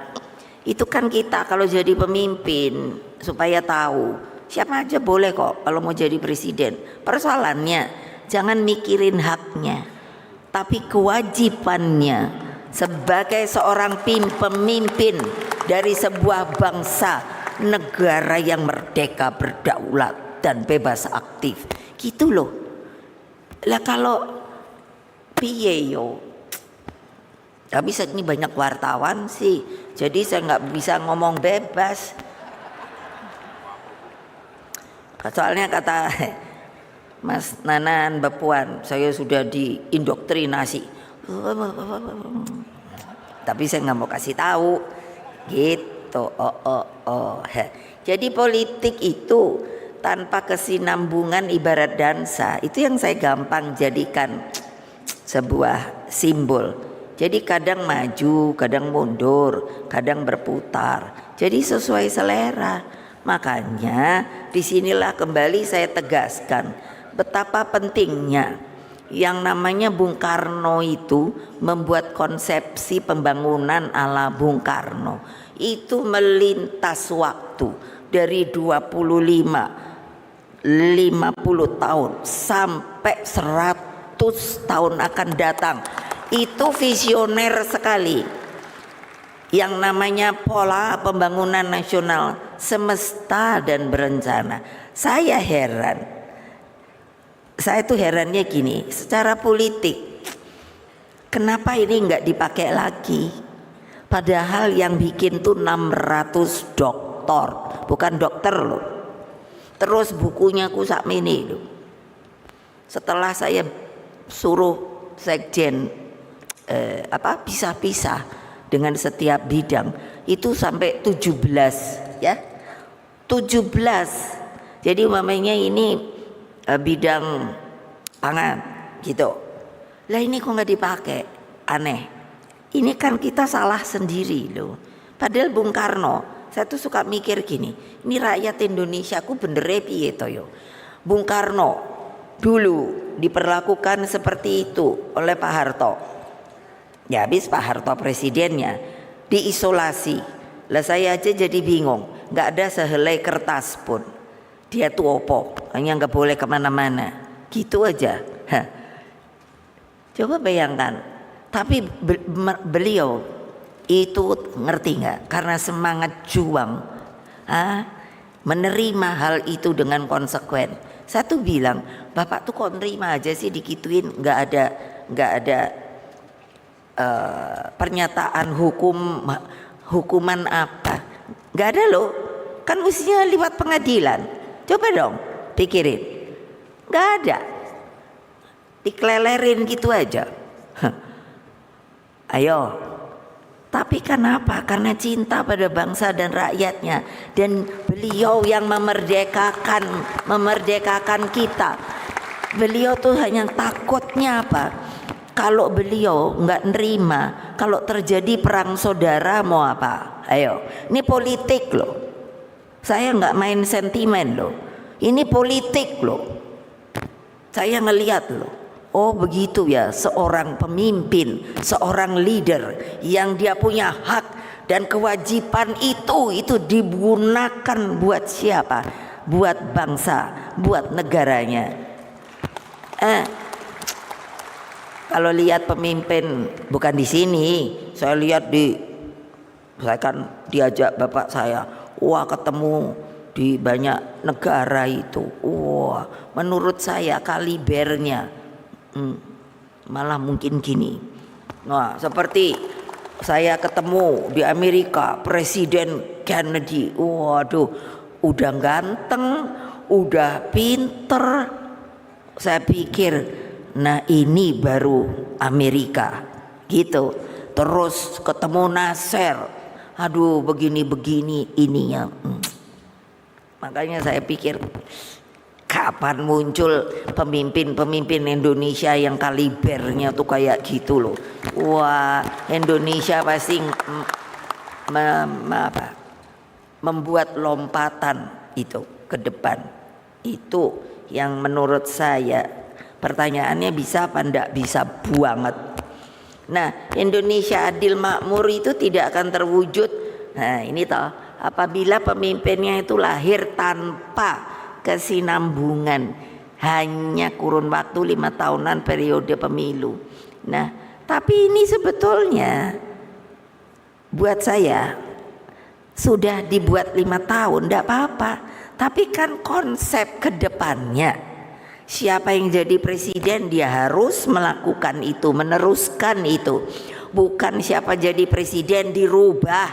Itu kan kita kalau jadi pemimpin supaya tahu siapa aja boleh kok kalau mau jadi presiden. Persoalannya jangan mikirin haknya, tapi kewajibannya sebagai seorang pemimpin dari sebuah bangsa negara yang merdeka, berdaulat dan bebas aktif. Gitu loh. Lah kalau piye yo. Tapi ini banyak wartawan sih, jadi saya nggak bisa ngomong bebas. Soalnya kata Mas Nanan Mbak Puan, saya sudah diindoktrinasi. Tapi saya nggak mau kasih tahu, gitu. Jadi politik itu tanpa kesinambungan ibarat dansa, itu yang saya gampang jadikan sebuah simbol. Jadi kadang maju, kadang mundur, kadang berputar. Jadi sesuai selera. Makanya disinilah kembali saya tegaskan betapa pentingnya yang namanya Bung Karno itu membuat konsepsi pembangunan ala Bung Karno. Itu melintas waktu dari 25, 50 tahun sampai 100 tahun akan datang. Itu visioner sekali. Yang namanya pola pembangunan nasional semesta dan berencana. Saya tuh herannya gini, secara politik kenapa ini nggak dipakai lagi? Padahal yang bikin tuh 600 doktor, bukan dokter loh. Terus bukunya ku sakmene loh. Setelah saya suruh sekjen pisah-pisah dengan setiap bidang itu sampai 17 ya. 17. Jadi umpamanya ini bidang pangan gitu. Lah ini kok nggak dipakai? Aneh. Ini kan kita salah sendiri loh. Padahal Bung Karno, saya tuh suka mikir gini, ini rakyat Indonesia ku bener piye to yo. Bung Karno dulu diperlakukan seperti itu oleh Pak Harto. Ya habis Pak Harto presidennya diisolasi. Lah saya aja jadi bingung, nggak ada sehelai kertas pun. Dia tuh opo, hanya nggak boleh kemana-mana, gitu aja. Coba bayangkan. Tapi beliau itu ngerti nggak? Karena semangat juang, menerima hal itu dengan konsekuen. Saya tuh bilang, bapak tuh kok nerima aja sih dikituin, nggak ada pernyataan Hukuman apa? Gak ada loh. Kan mestinya lewat pengadilan. Coba dong pikirin. Gak ada. Dikelelerin gitu aja. Ayo. Tapi kenapa? Karena cinta pada bangsa dan rakyatnya. Dan beliau yang memerdekakan kita. Beliau tuh hanya takutnya apa? Kalau beliau nggak nerima, kalau terjadi perang saudara mau apa? Ayo, ini politik loh. Saya nggak main sentimen loh. Ini politik loh. Saya ngelihat loh. Oh begitu ya, seorang pemimpin, seorang leader yang dia punya hak dan kewajiban itu digunakan buat siapa? Buat bangsa, buat negaranya. Kalau lihat pemimpin bukan di sini, saya lihat saya kan diajak bapak saya, wah ketemu di banyak negara itu, wah menurut saya kalibernya malah mungkin gini. Nah seperti saya ketemu di Amerika Presiden Kennedy, waduh udah ganteng, udah pinter, saya pikir nah ini baru Amerika gitu. Terus ketemu Nasser, aduh begini-begini ininya. Makanya saya pikir kapan muncul pemimpin-pemimpin Indonesia yang kalibernya tuh kayak gitu loh. Wah Indonesia pasti membuat lompatan itu ke depan. Itu yang menurut saya. Pertanyaannya bisa apa enggak? Bisa banget. Nah Indonesia adil makmur itu tidak akan terwujud. Nah ini toh apabila pemimpinnya itu lahir tanpa kesinambungan, hanya kurun waktu 5 tahunan periode pemilu. Nah tapi ini sebetulnya buat saya sudah dibuat 5 tahun enggak apa-apa. Tapi kan konsep kedepannya, siapa yang jadi presiden dia harus melakukan itu, meneruskan itu. Bukan siapa jadi presiden dirubah.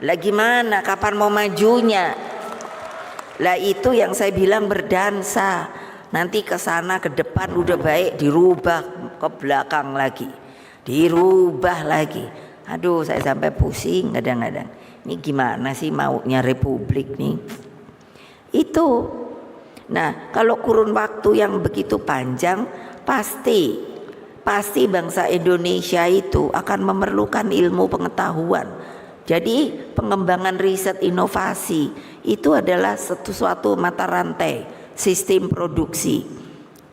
Lah gimana? Kapan mau majunya? Lah itu yang saya bilang berdansa. Nanti ke sana ke depan udah baik dirubah ke belakang lagi. Dirubah lagi. Aduh saya sampai pusing kadang-kadang. Ini gimana sih maunya republik nih? Itu. Nah kalau kurun waktu yang begitu panjang pasti bangsa Indonesia itu akan memerlukan ilmu pengetahuan. Jadi pengembangan riset inovasi itu adalah suatu mata rantai sistem produksi.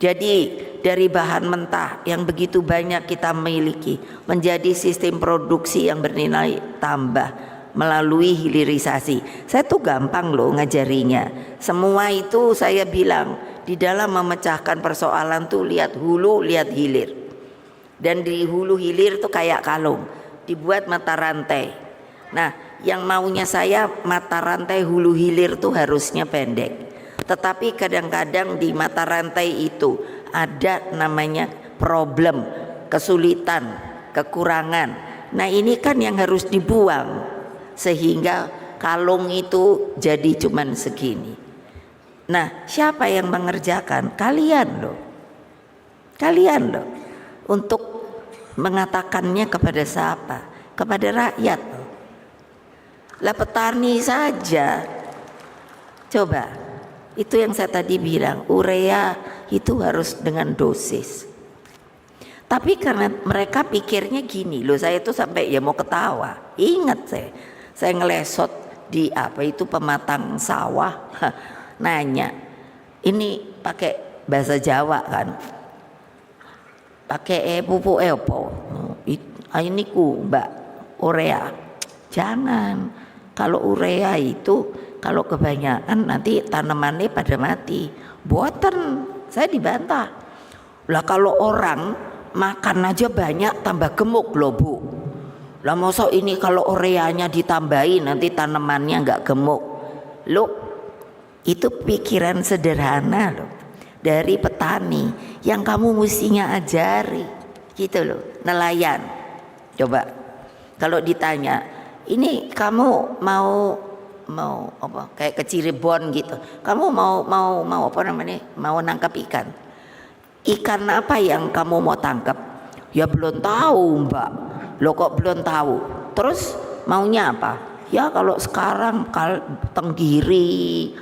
Jadi dari bahan mentah yang begitu banyak kita miliki menjadi sistem produksi yang bernilai tambah melalui hilirisasi. Saya tuh gampang loh ngajarinya. Semua itu saya bilang di dalam memecahkan persoalan tuh lihat hulu, lihat hilir. Dan di hulu hilir tuh kayak kalung, dibuat mata rantai. Nah, yang maunya saya mata rantai hulu hilir tuh harusnya pendek. Tetapi kadang-kadang di mata rantai itu ada namanya problem, kesulitan, kekurangan. Nah, ini kan yang harus dibuang. Sehingga kalung itu jadi cuman segini. Nah siapa yang mengerjakan? Kalian loh. Kalian loh. Untuk mengatakannya kepada siapa? Kepada rakyat loh. Lah petani saja. Coba. Itu yang saya tadi bilang. Urea itu harus dengan dosis. Tapi karena mereka pikirnya gini loh. Saya tuh sampai ya mau ketawa. Ingat saya ngelesot di apa itu pematang sawah, nanya ini pakai bahasa Jawa kan, pakai pupuk apa? Ini ku mbak urea. Jangan, kalau urea itu kalau kebanyakan nanti tanamannya pada mati. Buatan saya dibantah. Lah kalau orang makan aja banyak tambah gemuk loh bu. Lah masa ini kalau ureanya ditambahin nanti tanamannya nggak gemuk. Loh itu pikiran sederhana loh dari petani yang kamu mestinya ajari gitu loh. Nelayan coba kalau ditanya ini kamu mau apa? Kayak ke Cirebon gitu. Kamu mau apa namanya? Mau nangkap ikan. Ikan apa yang kamu mau tangkap? Ya belum tahu, Mbak. Loh kok belum tahu? Terus maunya apa? Ya kalau sekarang tenggiri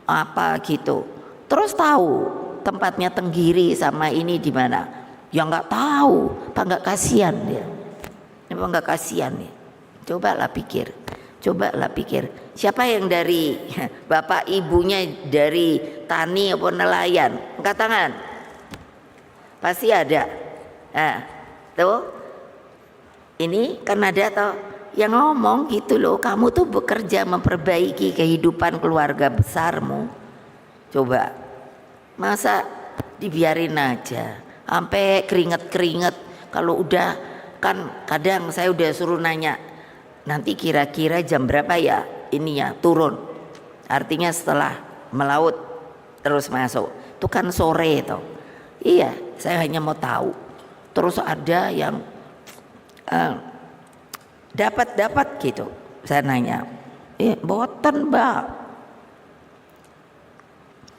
apa gitu. Terus tahu tempatnya tenggiri sama ini di mana? Ya nggak tahu. Apa nggak kasihan dia? Apa nggak kasihan ya? Cobalah pikir. Siapa yang dari bapak ibunya dari tani atau nelayan? Angkat tangan. Pasti ada. Nah, tuh. Ini kan ada toh yang ngomong gitu loh, kamu tuh bekerja memperbaiki kehidupan keluarga besarmu. Coba, masa dibiarin aja sampai keringet-keringet. Kalau udah, kan kadang saya udah suruh nanya, nanti kira-kira jam berapa ya ini ya turun, artinya setelah melaut terus masuk, itu kan sore toh. Iya, saya hanya mau tahu. Terus ada yang dapat gitu. Saya nanya, boten Mbak.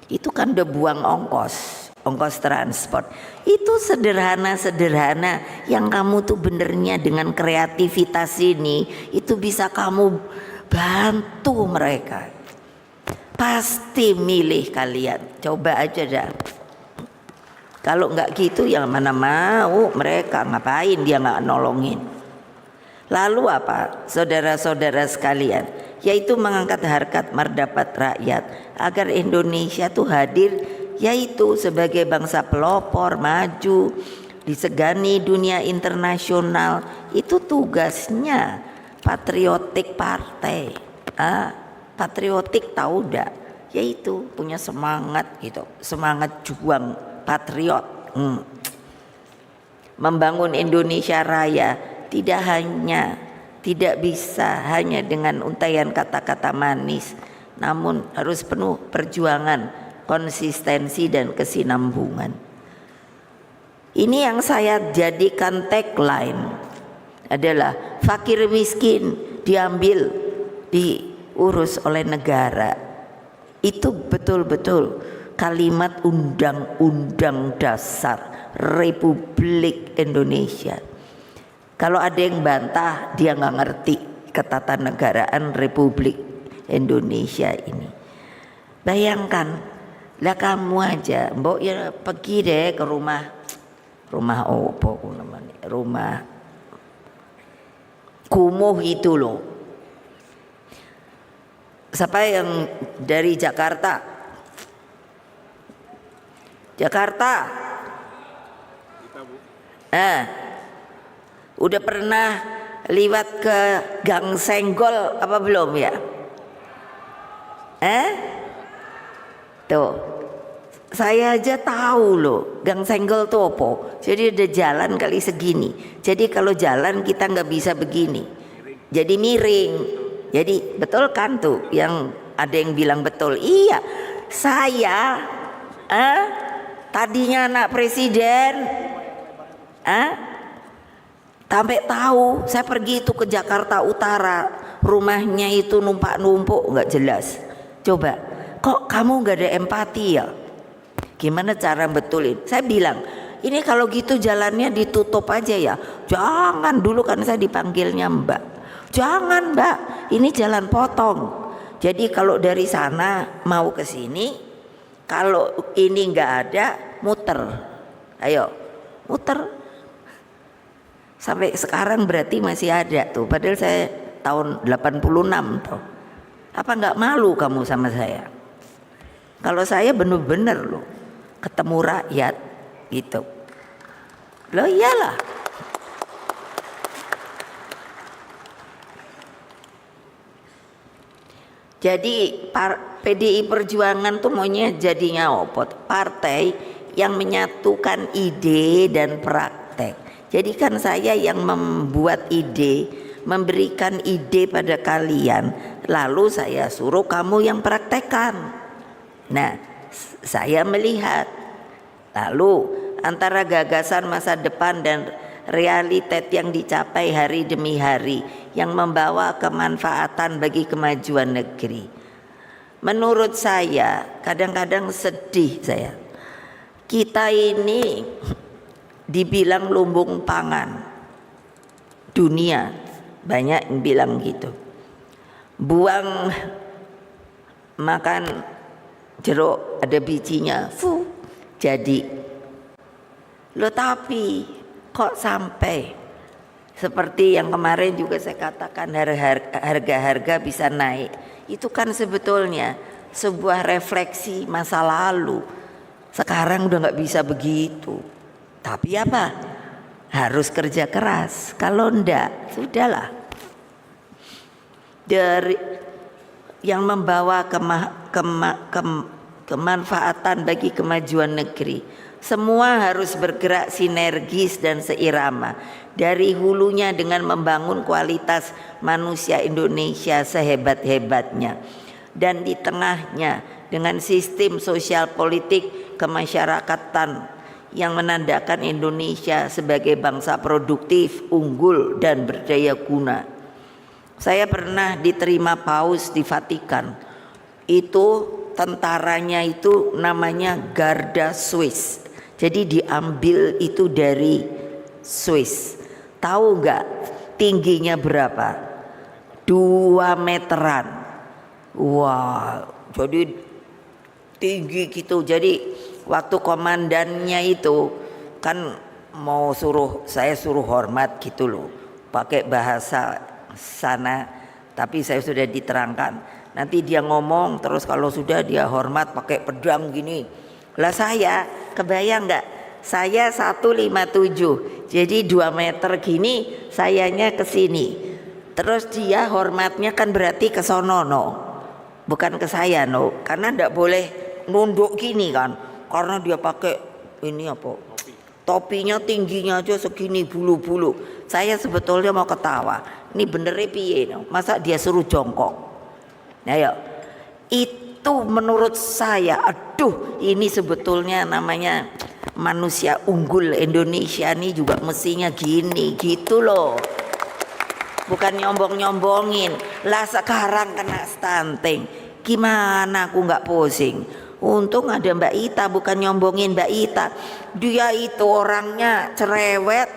Itu kan udah buang ongkos transport. Itu sederhana yang kamu tuh benernya dengan kreativitas ini, itu bisa kamu bantu mereka. Pasti milih kalian. Coba aja dah. Kalau nggak gitu yang mana mau mereka, ngapain dia nggak nolongin. Lalu apa saudara-saudara sekalian, yaitu mengangkat harkat martabat rakyat agar Indonesia tuh hadir, yaitu sebagai bangsa pelopor maju disegani dunia internasional. Itu tugasnya patriotik partai. Patriotik tahu enggak? Yaitu punya semangat gitu, semangat juang patriot. Membangun Indonesia Raya tidak bisa hanya dengan untaian kata-kata manis, namun harus penuh perjuangan, konsistensi dan kesinambungan. Ini yang saya jadikan tagline adalah fakir miskin diambil diurus oleh negara. Itu betul-betul kalimat Undang-Undang Dasar Republik Indonesia. Kalau ada yang bantah, dia nggak ngerti ketatanegaraan Republik Indonesia ini. Bayangkan, lah kamu aja, mbok ya pergi deh ke rumah opo namanya, rumah kumuh itu loh. Siapa yang dari Jakarta? Udah pernah liwat ke Gang Senggol apa belum ya? Tuh, saya aja tahu loh Gang Senggol tuh apa. Jadi ada jalan kali segini. Jadi kalau jalan kita nggak bisa begini. Jadi miring. Jadi betul kan tuh yang ada yang bilang betul. Iya, saya tadinya anak presiden. Sampai tahu saya pergi itu ke Jakarta Utara, rumahnya itu numpuk nggak jelas. Coba, kok kamu nggak ada empati ya? Gimana cara betulin? Saya bilang, ini kalau gitu jalannya ditutup aja ya. Jangan, dulu kan saya dipanggilnya Mbak. Jangan Mbak, ini jalan potong. Jadi kalau dari sana mau ke sini, kalau ini nggak ada, muter. Ayo, muter. Sampai sekarang berarti masih ada tuh. Padahal saya tahun 86 tuh. Apa nggak malu kamu sama saya? Kalau saya bener-bener loh ketemu rakyat gitu. Loh iyalah. Jadi PDI Perjuangan tuh maunya jadinya opot, partai yang menyatukan ide dan praktek. Jadi kan saya yang membuat ide, memberikan ide pada kalian, lalu saya suruh kamu yang praktekkan. Nah, saya melihat, lalu antara gagasan masa depan dan realitas yang dicapai hari demi hari yang membawa kemanfaatan bagi kemajuan negeri. Menurut saya kadang-kadang sedih saya. Kita ini dibilang lumbung pangan dunia, banyak yang bilang gitu. Buang makan jeruk ada bijinya, jadi. Loh tapi kok sampai seperti yang kemarin juga saya katakan harga-harga bisa naik. Itu kan sebetulnya sebuah refleksi masa lalu. Sekarang udah nggak bisa begitu. Tapi apa? Harus kerja keras. Kalau enggak, sudahlah. Dari yang membawa kemanfaatan bagi kemajuan negeri, semua harus bergerak sinergis dan seirama. Dari hulunya dengan membangun kualitas manusia Indonesia sehebat-hebatnya, dan di tengahnya dengan sistem sosial politik kemasyarakatan yang menandakan Indonesia sebagai bangsa produktif, unggul dan berdaya guna. Saya pernah diterima paus di Vatikan. Itu tentaranya itu namanya Garda Swiss. Jadi diambil itu dari Swiss. Tahu nggak tingginya berapa? 2 meteran. Wah, jadi tinggi gitu. Jadi waktu komandannya itu kan mau saya suruh hormat gitu loh, pakai bahasa sana, tapi saya sudah diterangkan. Nanti dia ngomong terus kalau sudah dia hormat pakai pedang gini. Lah saya kebayang nggak? Saya 157, jadi 2 meter gini, sayanya ke sini. Terus dia hormatnya kan berarti ke sono no, bukan ke saya no, karena ndak boleh nunduk gini kan, karena dia pakai ini apa? Topinya tingginya aja segini bulu-bulu. Saya sebetulnya mau ketawa. Ini benernya piye no? Masa dia suruh jongkok? Nah ya, itu menurut saya, aduh, ini sebetulnya namanya manusia unggul Indonesia nih juga mestinya gini gitu loh. Bukan nyombong-nyombongin. Lah sekarang kena stunting, gimana aku nggak pusing? Untung ada Mbak Ita, bukan nyombongin Mbak Ita. Dia itu orangnya cerewet,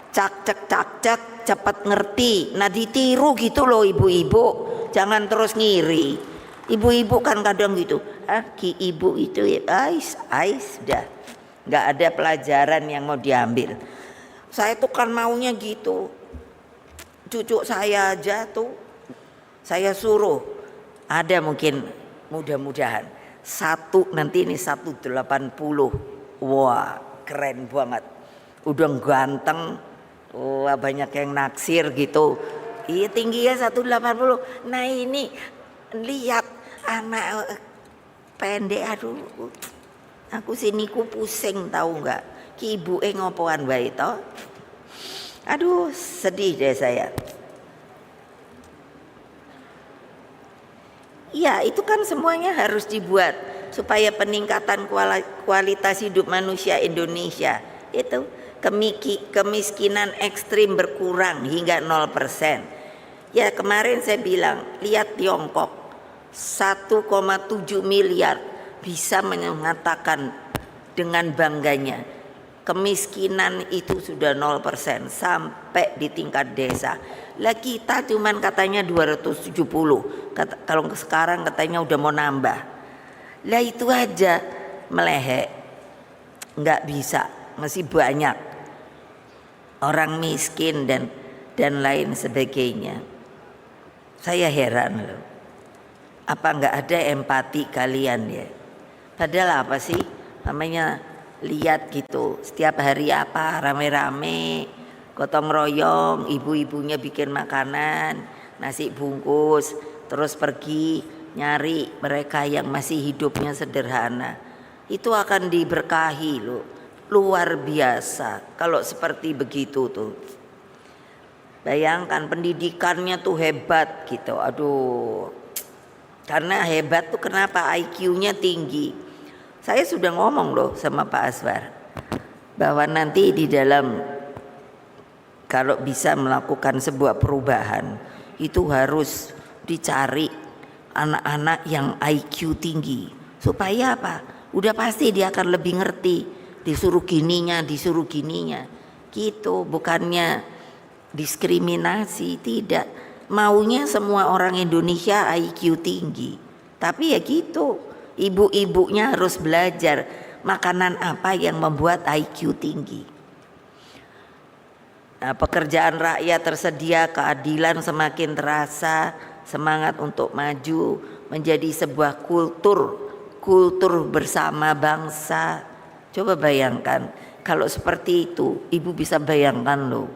cak-cek, cepat ngerti. Nah ditiru gitu loh ibu-ibu. Jangan terus ngiri. Ibu-ibu kan kadang gitu. Ki ibu itu ya, ais, dah. Nggak ada pelajaran yang mau diambil. Saya tuh kan maunya gitu. Cucu saya aja tuh, saya suruh. Ada mungkin mudah-mudahan. Nanti ini 180. Wah keren banget, udah ganteng. Wah banyak yang naksir gitu. Iya tingginya 180. Nah ini lihat anak pendek, aduh aku sini ku pusing tahu nggak. Ki ibu ngopoan bae to. Aduh sedih deh saya. Ya itu kan semuanya harus dibuat supaya peningkatan kualitas hidup manusia Indonesia itu, kemiskinan ekstrim berkurang hingga 0%. Ya kemarin saya bilang, lihat Tiongkok 1,7 miliar bisa mengatakan dengan bangganya kemiskinan itu sudah 0% sampai di tingkat desa. Lah kita cuman katanya 270, kalau sekarang katanya udah mau nambah. Lah itu aja melehek, nggak bisa, masih banyak orang miskin dan lain sebagainya. Saya heran loh, apa nggak ada empati kalian ya? Padahal apa sih namanya, lihat gitu setiap hari apa rame-rame gotong royong, ibu-ibunya bikin makanan, nasi bungkus, terus pergi nyari mereka yang masih hidupnya sederhana. Itu akan diberkahi loh, luar biasa kalau seperti begitu tuh. Bayangkan pendidikannya tuh hebat gitu, aduh. Karena hebat tuh kenapa? IQ-nya tinggi. Saya sudah ngomong loh sama Pak Aswar bahwa nanti di dalam kalau bisa melakukan sebuah perubahan itu harus dicari anak-anak yang IQ tinggi. Supaya apa? Udah pasti dia akan lebih ngerti. Disuruh gininya gitu. Bukannya diskriminasi, tidak. Maunya semua orang Indonesia IQ tinggi. Tapi ya gitu, ibu-ibunya harus belajar makanan apa yang membuat IQ tinggi. Nah, pekerjaan rakyat tersedia, keadilan semakin terasa, semangat untuk maju menjadi sebuah kultur bersama bangsa. Coba bayangkan kalau seperti itu, ibu bisa bayangkan loh,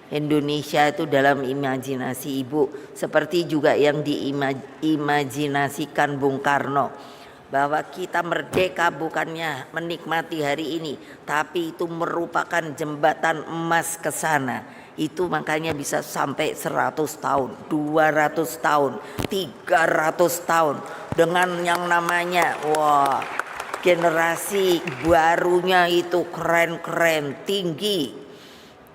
Indonesia itu dalam imajinasi ibu seperti juga yang diimajinasikan Bung Karno, bahwa kita merdeka bukannya menikmati hari ini, tapi itu merupakan jembatan emas ke sana. Itu makanya bisa sampai 100 tahun, 200 tahun, 300 tahun dengan yang namanya generasi barunya itu keren-keren, tinggi,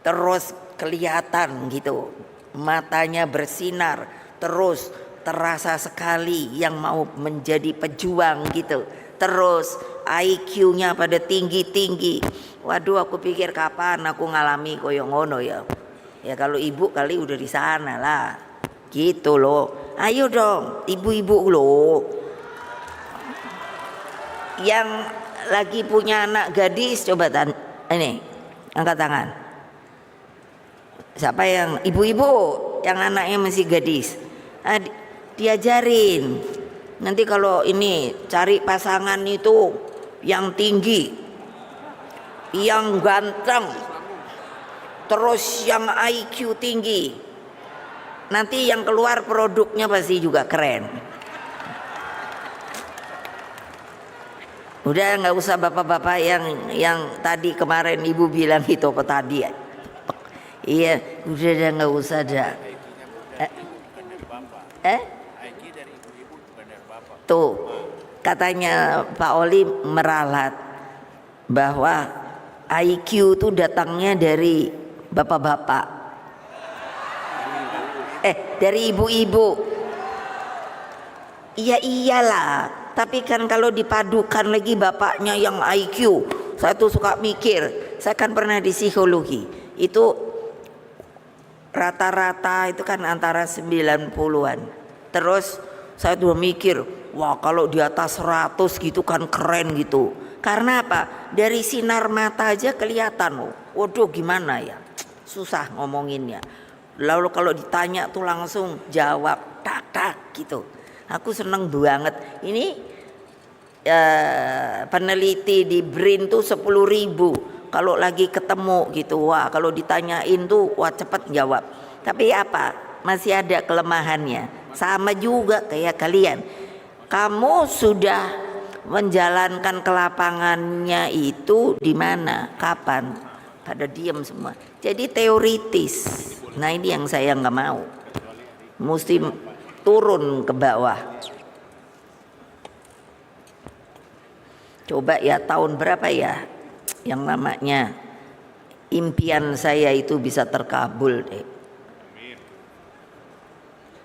terus kelihatan gitu, matanya bersinar, terus terasa sekali yang mau menjadi pejuang gitu, terus IQ-nya pada tinggi-tinggi. Waduh, aku pikir kapan aku ngalami koyo ngono ya. Ya kalau ibu kali udah di sana lah, gitu loh. Ayo dong, ibu-ibu loh, yang lagi punya anak gadis coba ini angkat tangan. Siapa yang ibu-ibu yang anaknya masih gadis? Diajarin. Nanti kalau ini cari pasangan itu yang tinggi, yang ganteng, terus yang IQ tinggi. Nanti yang keluar produknya pasti juga keren. Udah nggak usah bapak-bapak yang tadi kemarin ibu bilang itu apa tadi ya? Iya, udah nggak usah dah. Tuh katanya Pak Oli meralat bahwa IQ itu datangnya dari bapak-bapak, dari ibu-ibu. Iya iyalah, tapi kan kalau dipadukan lagi bapaknya yang IQ, saya tuh suka mikir. Saya kan pernah di psikologi, itu rata-rata itu kan antara 90-an. Terus saya tuh mikir, wah kalau di atas 100 gitu kan keren gitu. Karena apa? Dari sinar mata aja kelihatan loh. Waduh gimana ya, susah ngomonginnya. Lalu kalau ditanya tuh langsung jawab tak gitu. Aku seneng banget. Ini peneliti di BRIN tuh 10.000 kalau lagi ketemu gitu. Wah kalau ditanyain tuh wah cepet jawab. Tapi apa? Masih ada kelemahannya. Sama juga kayak kalian. Kamu sudah menjalankan ke lapangannya itu di mana? Kapan? Pada diam semua. Jadi teoritis. Nah ini yang saya nggak mau. Mesti turun ke bawah. Coba ya tahun berapa ya yang namanya impian saya itu bisa terkabul deh.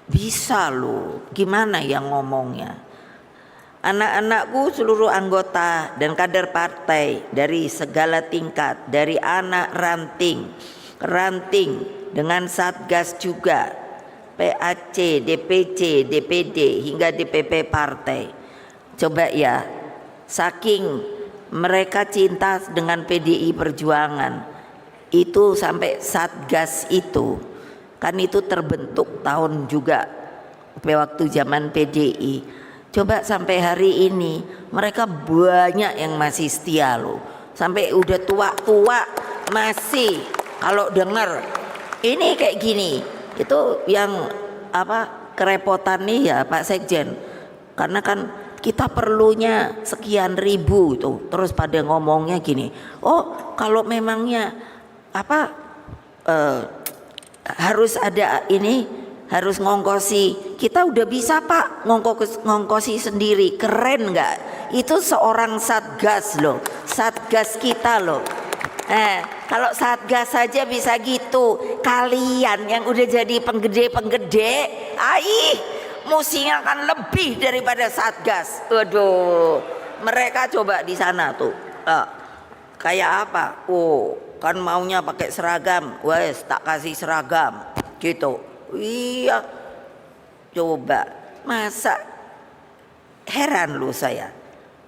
Bisa loh, gimana yang ngomongnya? Anak-anakku seluruh anggota dan kader partai dari segala tingkat, dari anak ranting dengan Satgas juga, PAC, DPC, DPD hingga DPP partai. Coba ya, saking mereka cinta dengan PDI Perjuangan itu sampai Satgas itu kan itu terbentuk tahun juga waktu zaman PDI. Coba sampai hari ini mereka banyak yang masih setia loh. Sampai udah tua-tua masih kalau dengar ini kayak gini. Itu yang apa kerepotan nih ya Pak Sekjen. Karena kan kita perlunya sekian ribu tuh. Terus pada ngomongnya gini. Oh, kalau memangnya apa harus ada ini harus ngongkosi, kita udah bisa Pak ngongkosi sendiri, keren nggak? Itu seorang Satgas loh, Satgas kita loh. Kalau Satgas saja bisa gitu, kalian yang udah jadi penggede-penggede, musinya akan lebih daripada Satgas. Waduh, mereka coba di sana tuh, kayak apa? Oh, kan maunya pakai seragam, wes tak kasih seragam, gitu. Iya, coba, masa heran lu saya.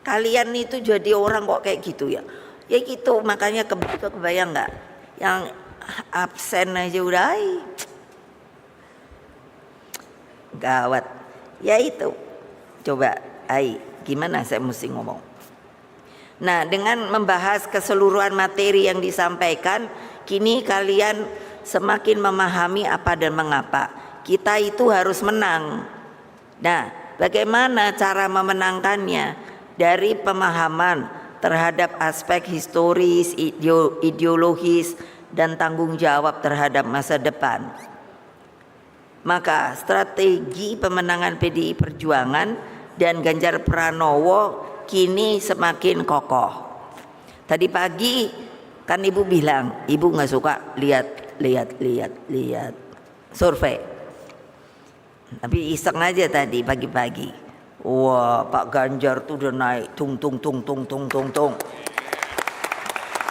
Kalian itu jadi orang kok kayak gitu ya? Ya gitu, makanya kebayang nggak? Yang absen aja udah gawat. Ya itu, coba, gimana saya mesti ngomong? Nah, dengan membahas keseluruhan materi yang disampaikan, kini kalian semakin memahami apa dan mengapa kita itu harus menang. Nah, bagaimana cara memenangkannya? Dari pemahaman terhadap aspek historis, ideologis, dan tanggung jawab terhadap masa depan. Maka strategi pemenangan PDI Perjuangan dan Ganjar Pranowo kini semakin kokoh. Tadi pagi kan ibu bilang, ibu nggak suka lihat survei. Tapi iseng aja tadi pagi-pagi. Wah, Pak Ganjar tuh udah naik tung.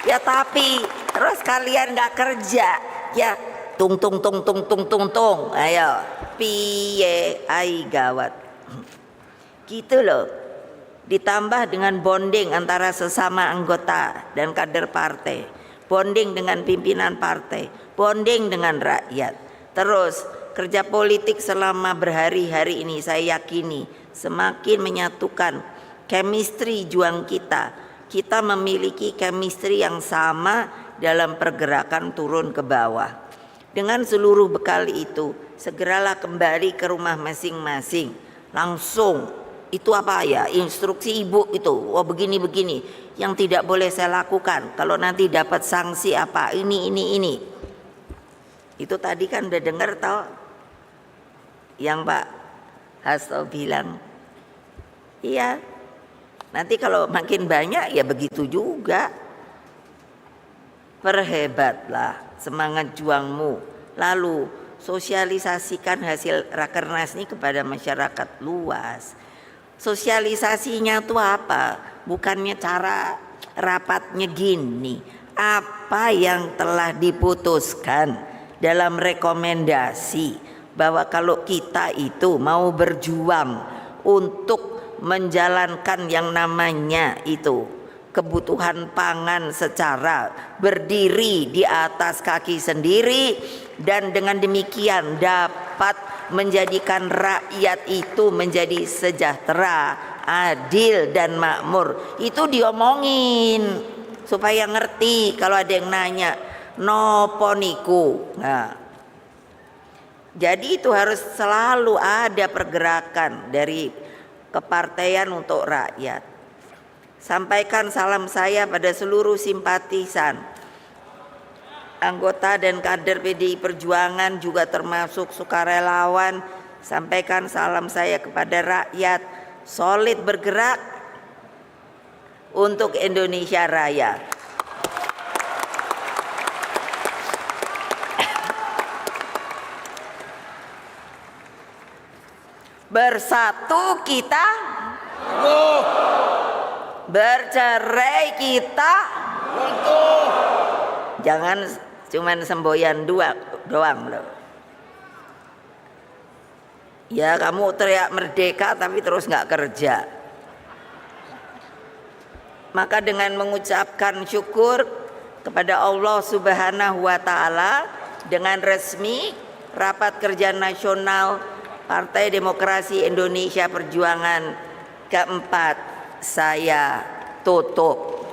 Ya tapi terus kalian nggak kerja, ya tung. Ayo, piye, gawat. Gitu loh. Ditambah dengan bonding antara sesama anggota dan kader partai, bonding dengan pimpinan partai, bonding dengan rakyat. Terus kerja politik selama berhari-hari ini saya yakini semakin menyatukan chemistry juang kita. Kita memiliki chemistry yang sama dalam pergerakan turun ke bawah. Dengan seluruh bekal itu, segeralah kembali ke rumah masing-masing. Langsung, itu apa ya? Instruksi ibu itu, begini. Yang tidak boleh saya lakukan, kalau nanti dapat sanksi apa, ini. Itu tadi kan udah dengar toh? Yang Pak Hasto bilang, iya, nanti kalau makin banyak ya begitu juga. Perhebatlah semangat juangmu, lalu sosialisasikan hasil rakernas ini kepada masyarakat luas. Sosialisasinya tuh apa? Bukannya cara rapatnya gini, apa yang telah diputuskan dalam rekomendasi bahwa kalau kita itu mau berjuang untuk menjalankan yang namanya itu kebutuhan pangan secara berdiri di atas kaki sendiri, dan dengan demikian dapat menjadikan rakyat itu menjadi sejahtera, adil dan makmur. Itu diomongin supaya ngerti kalau ada yang nanya nopo niku. Nah, jadi itu harus selalu ada pergerakan dari kepartaian untuk rakyat. Sampaikan salam saya pada seluruh simpatisan, anggota dan kader PDI Perjuangan, juga termasuk sukarelawan. Sampaikan salam saya kepada rakyat, solid bergerak untuk Indonesia Raya. Bersatu kita, bercerai kita. Jangan cuman semboyan doang loh. Ya kamu teriak merdeka tapi terus nggak kerja. Maka dengan mengucapkan syukur kepada Allah Subhanahu wa Ta'ala, dengan resmi Rapat Kerja Nasional Partai Demokrasi Indonesia Perjuangan keempat saya tutup.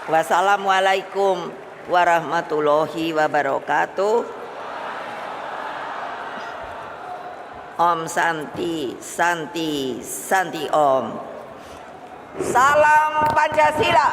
Wassalamualaikum warahmatullahi wabarakatuh. Om Santi, Santi, Santi Om. Salam Pancasila.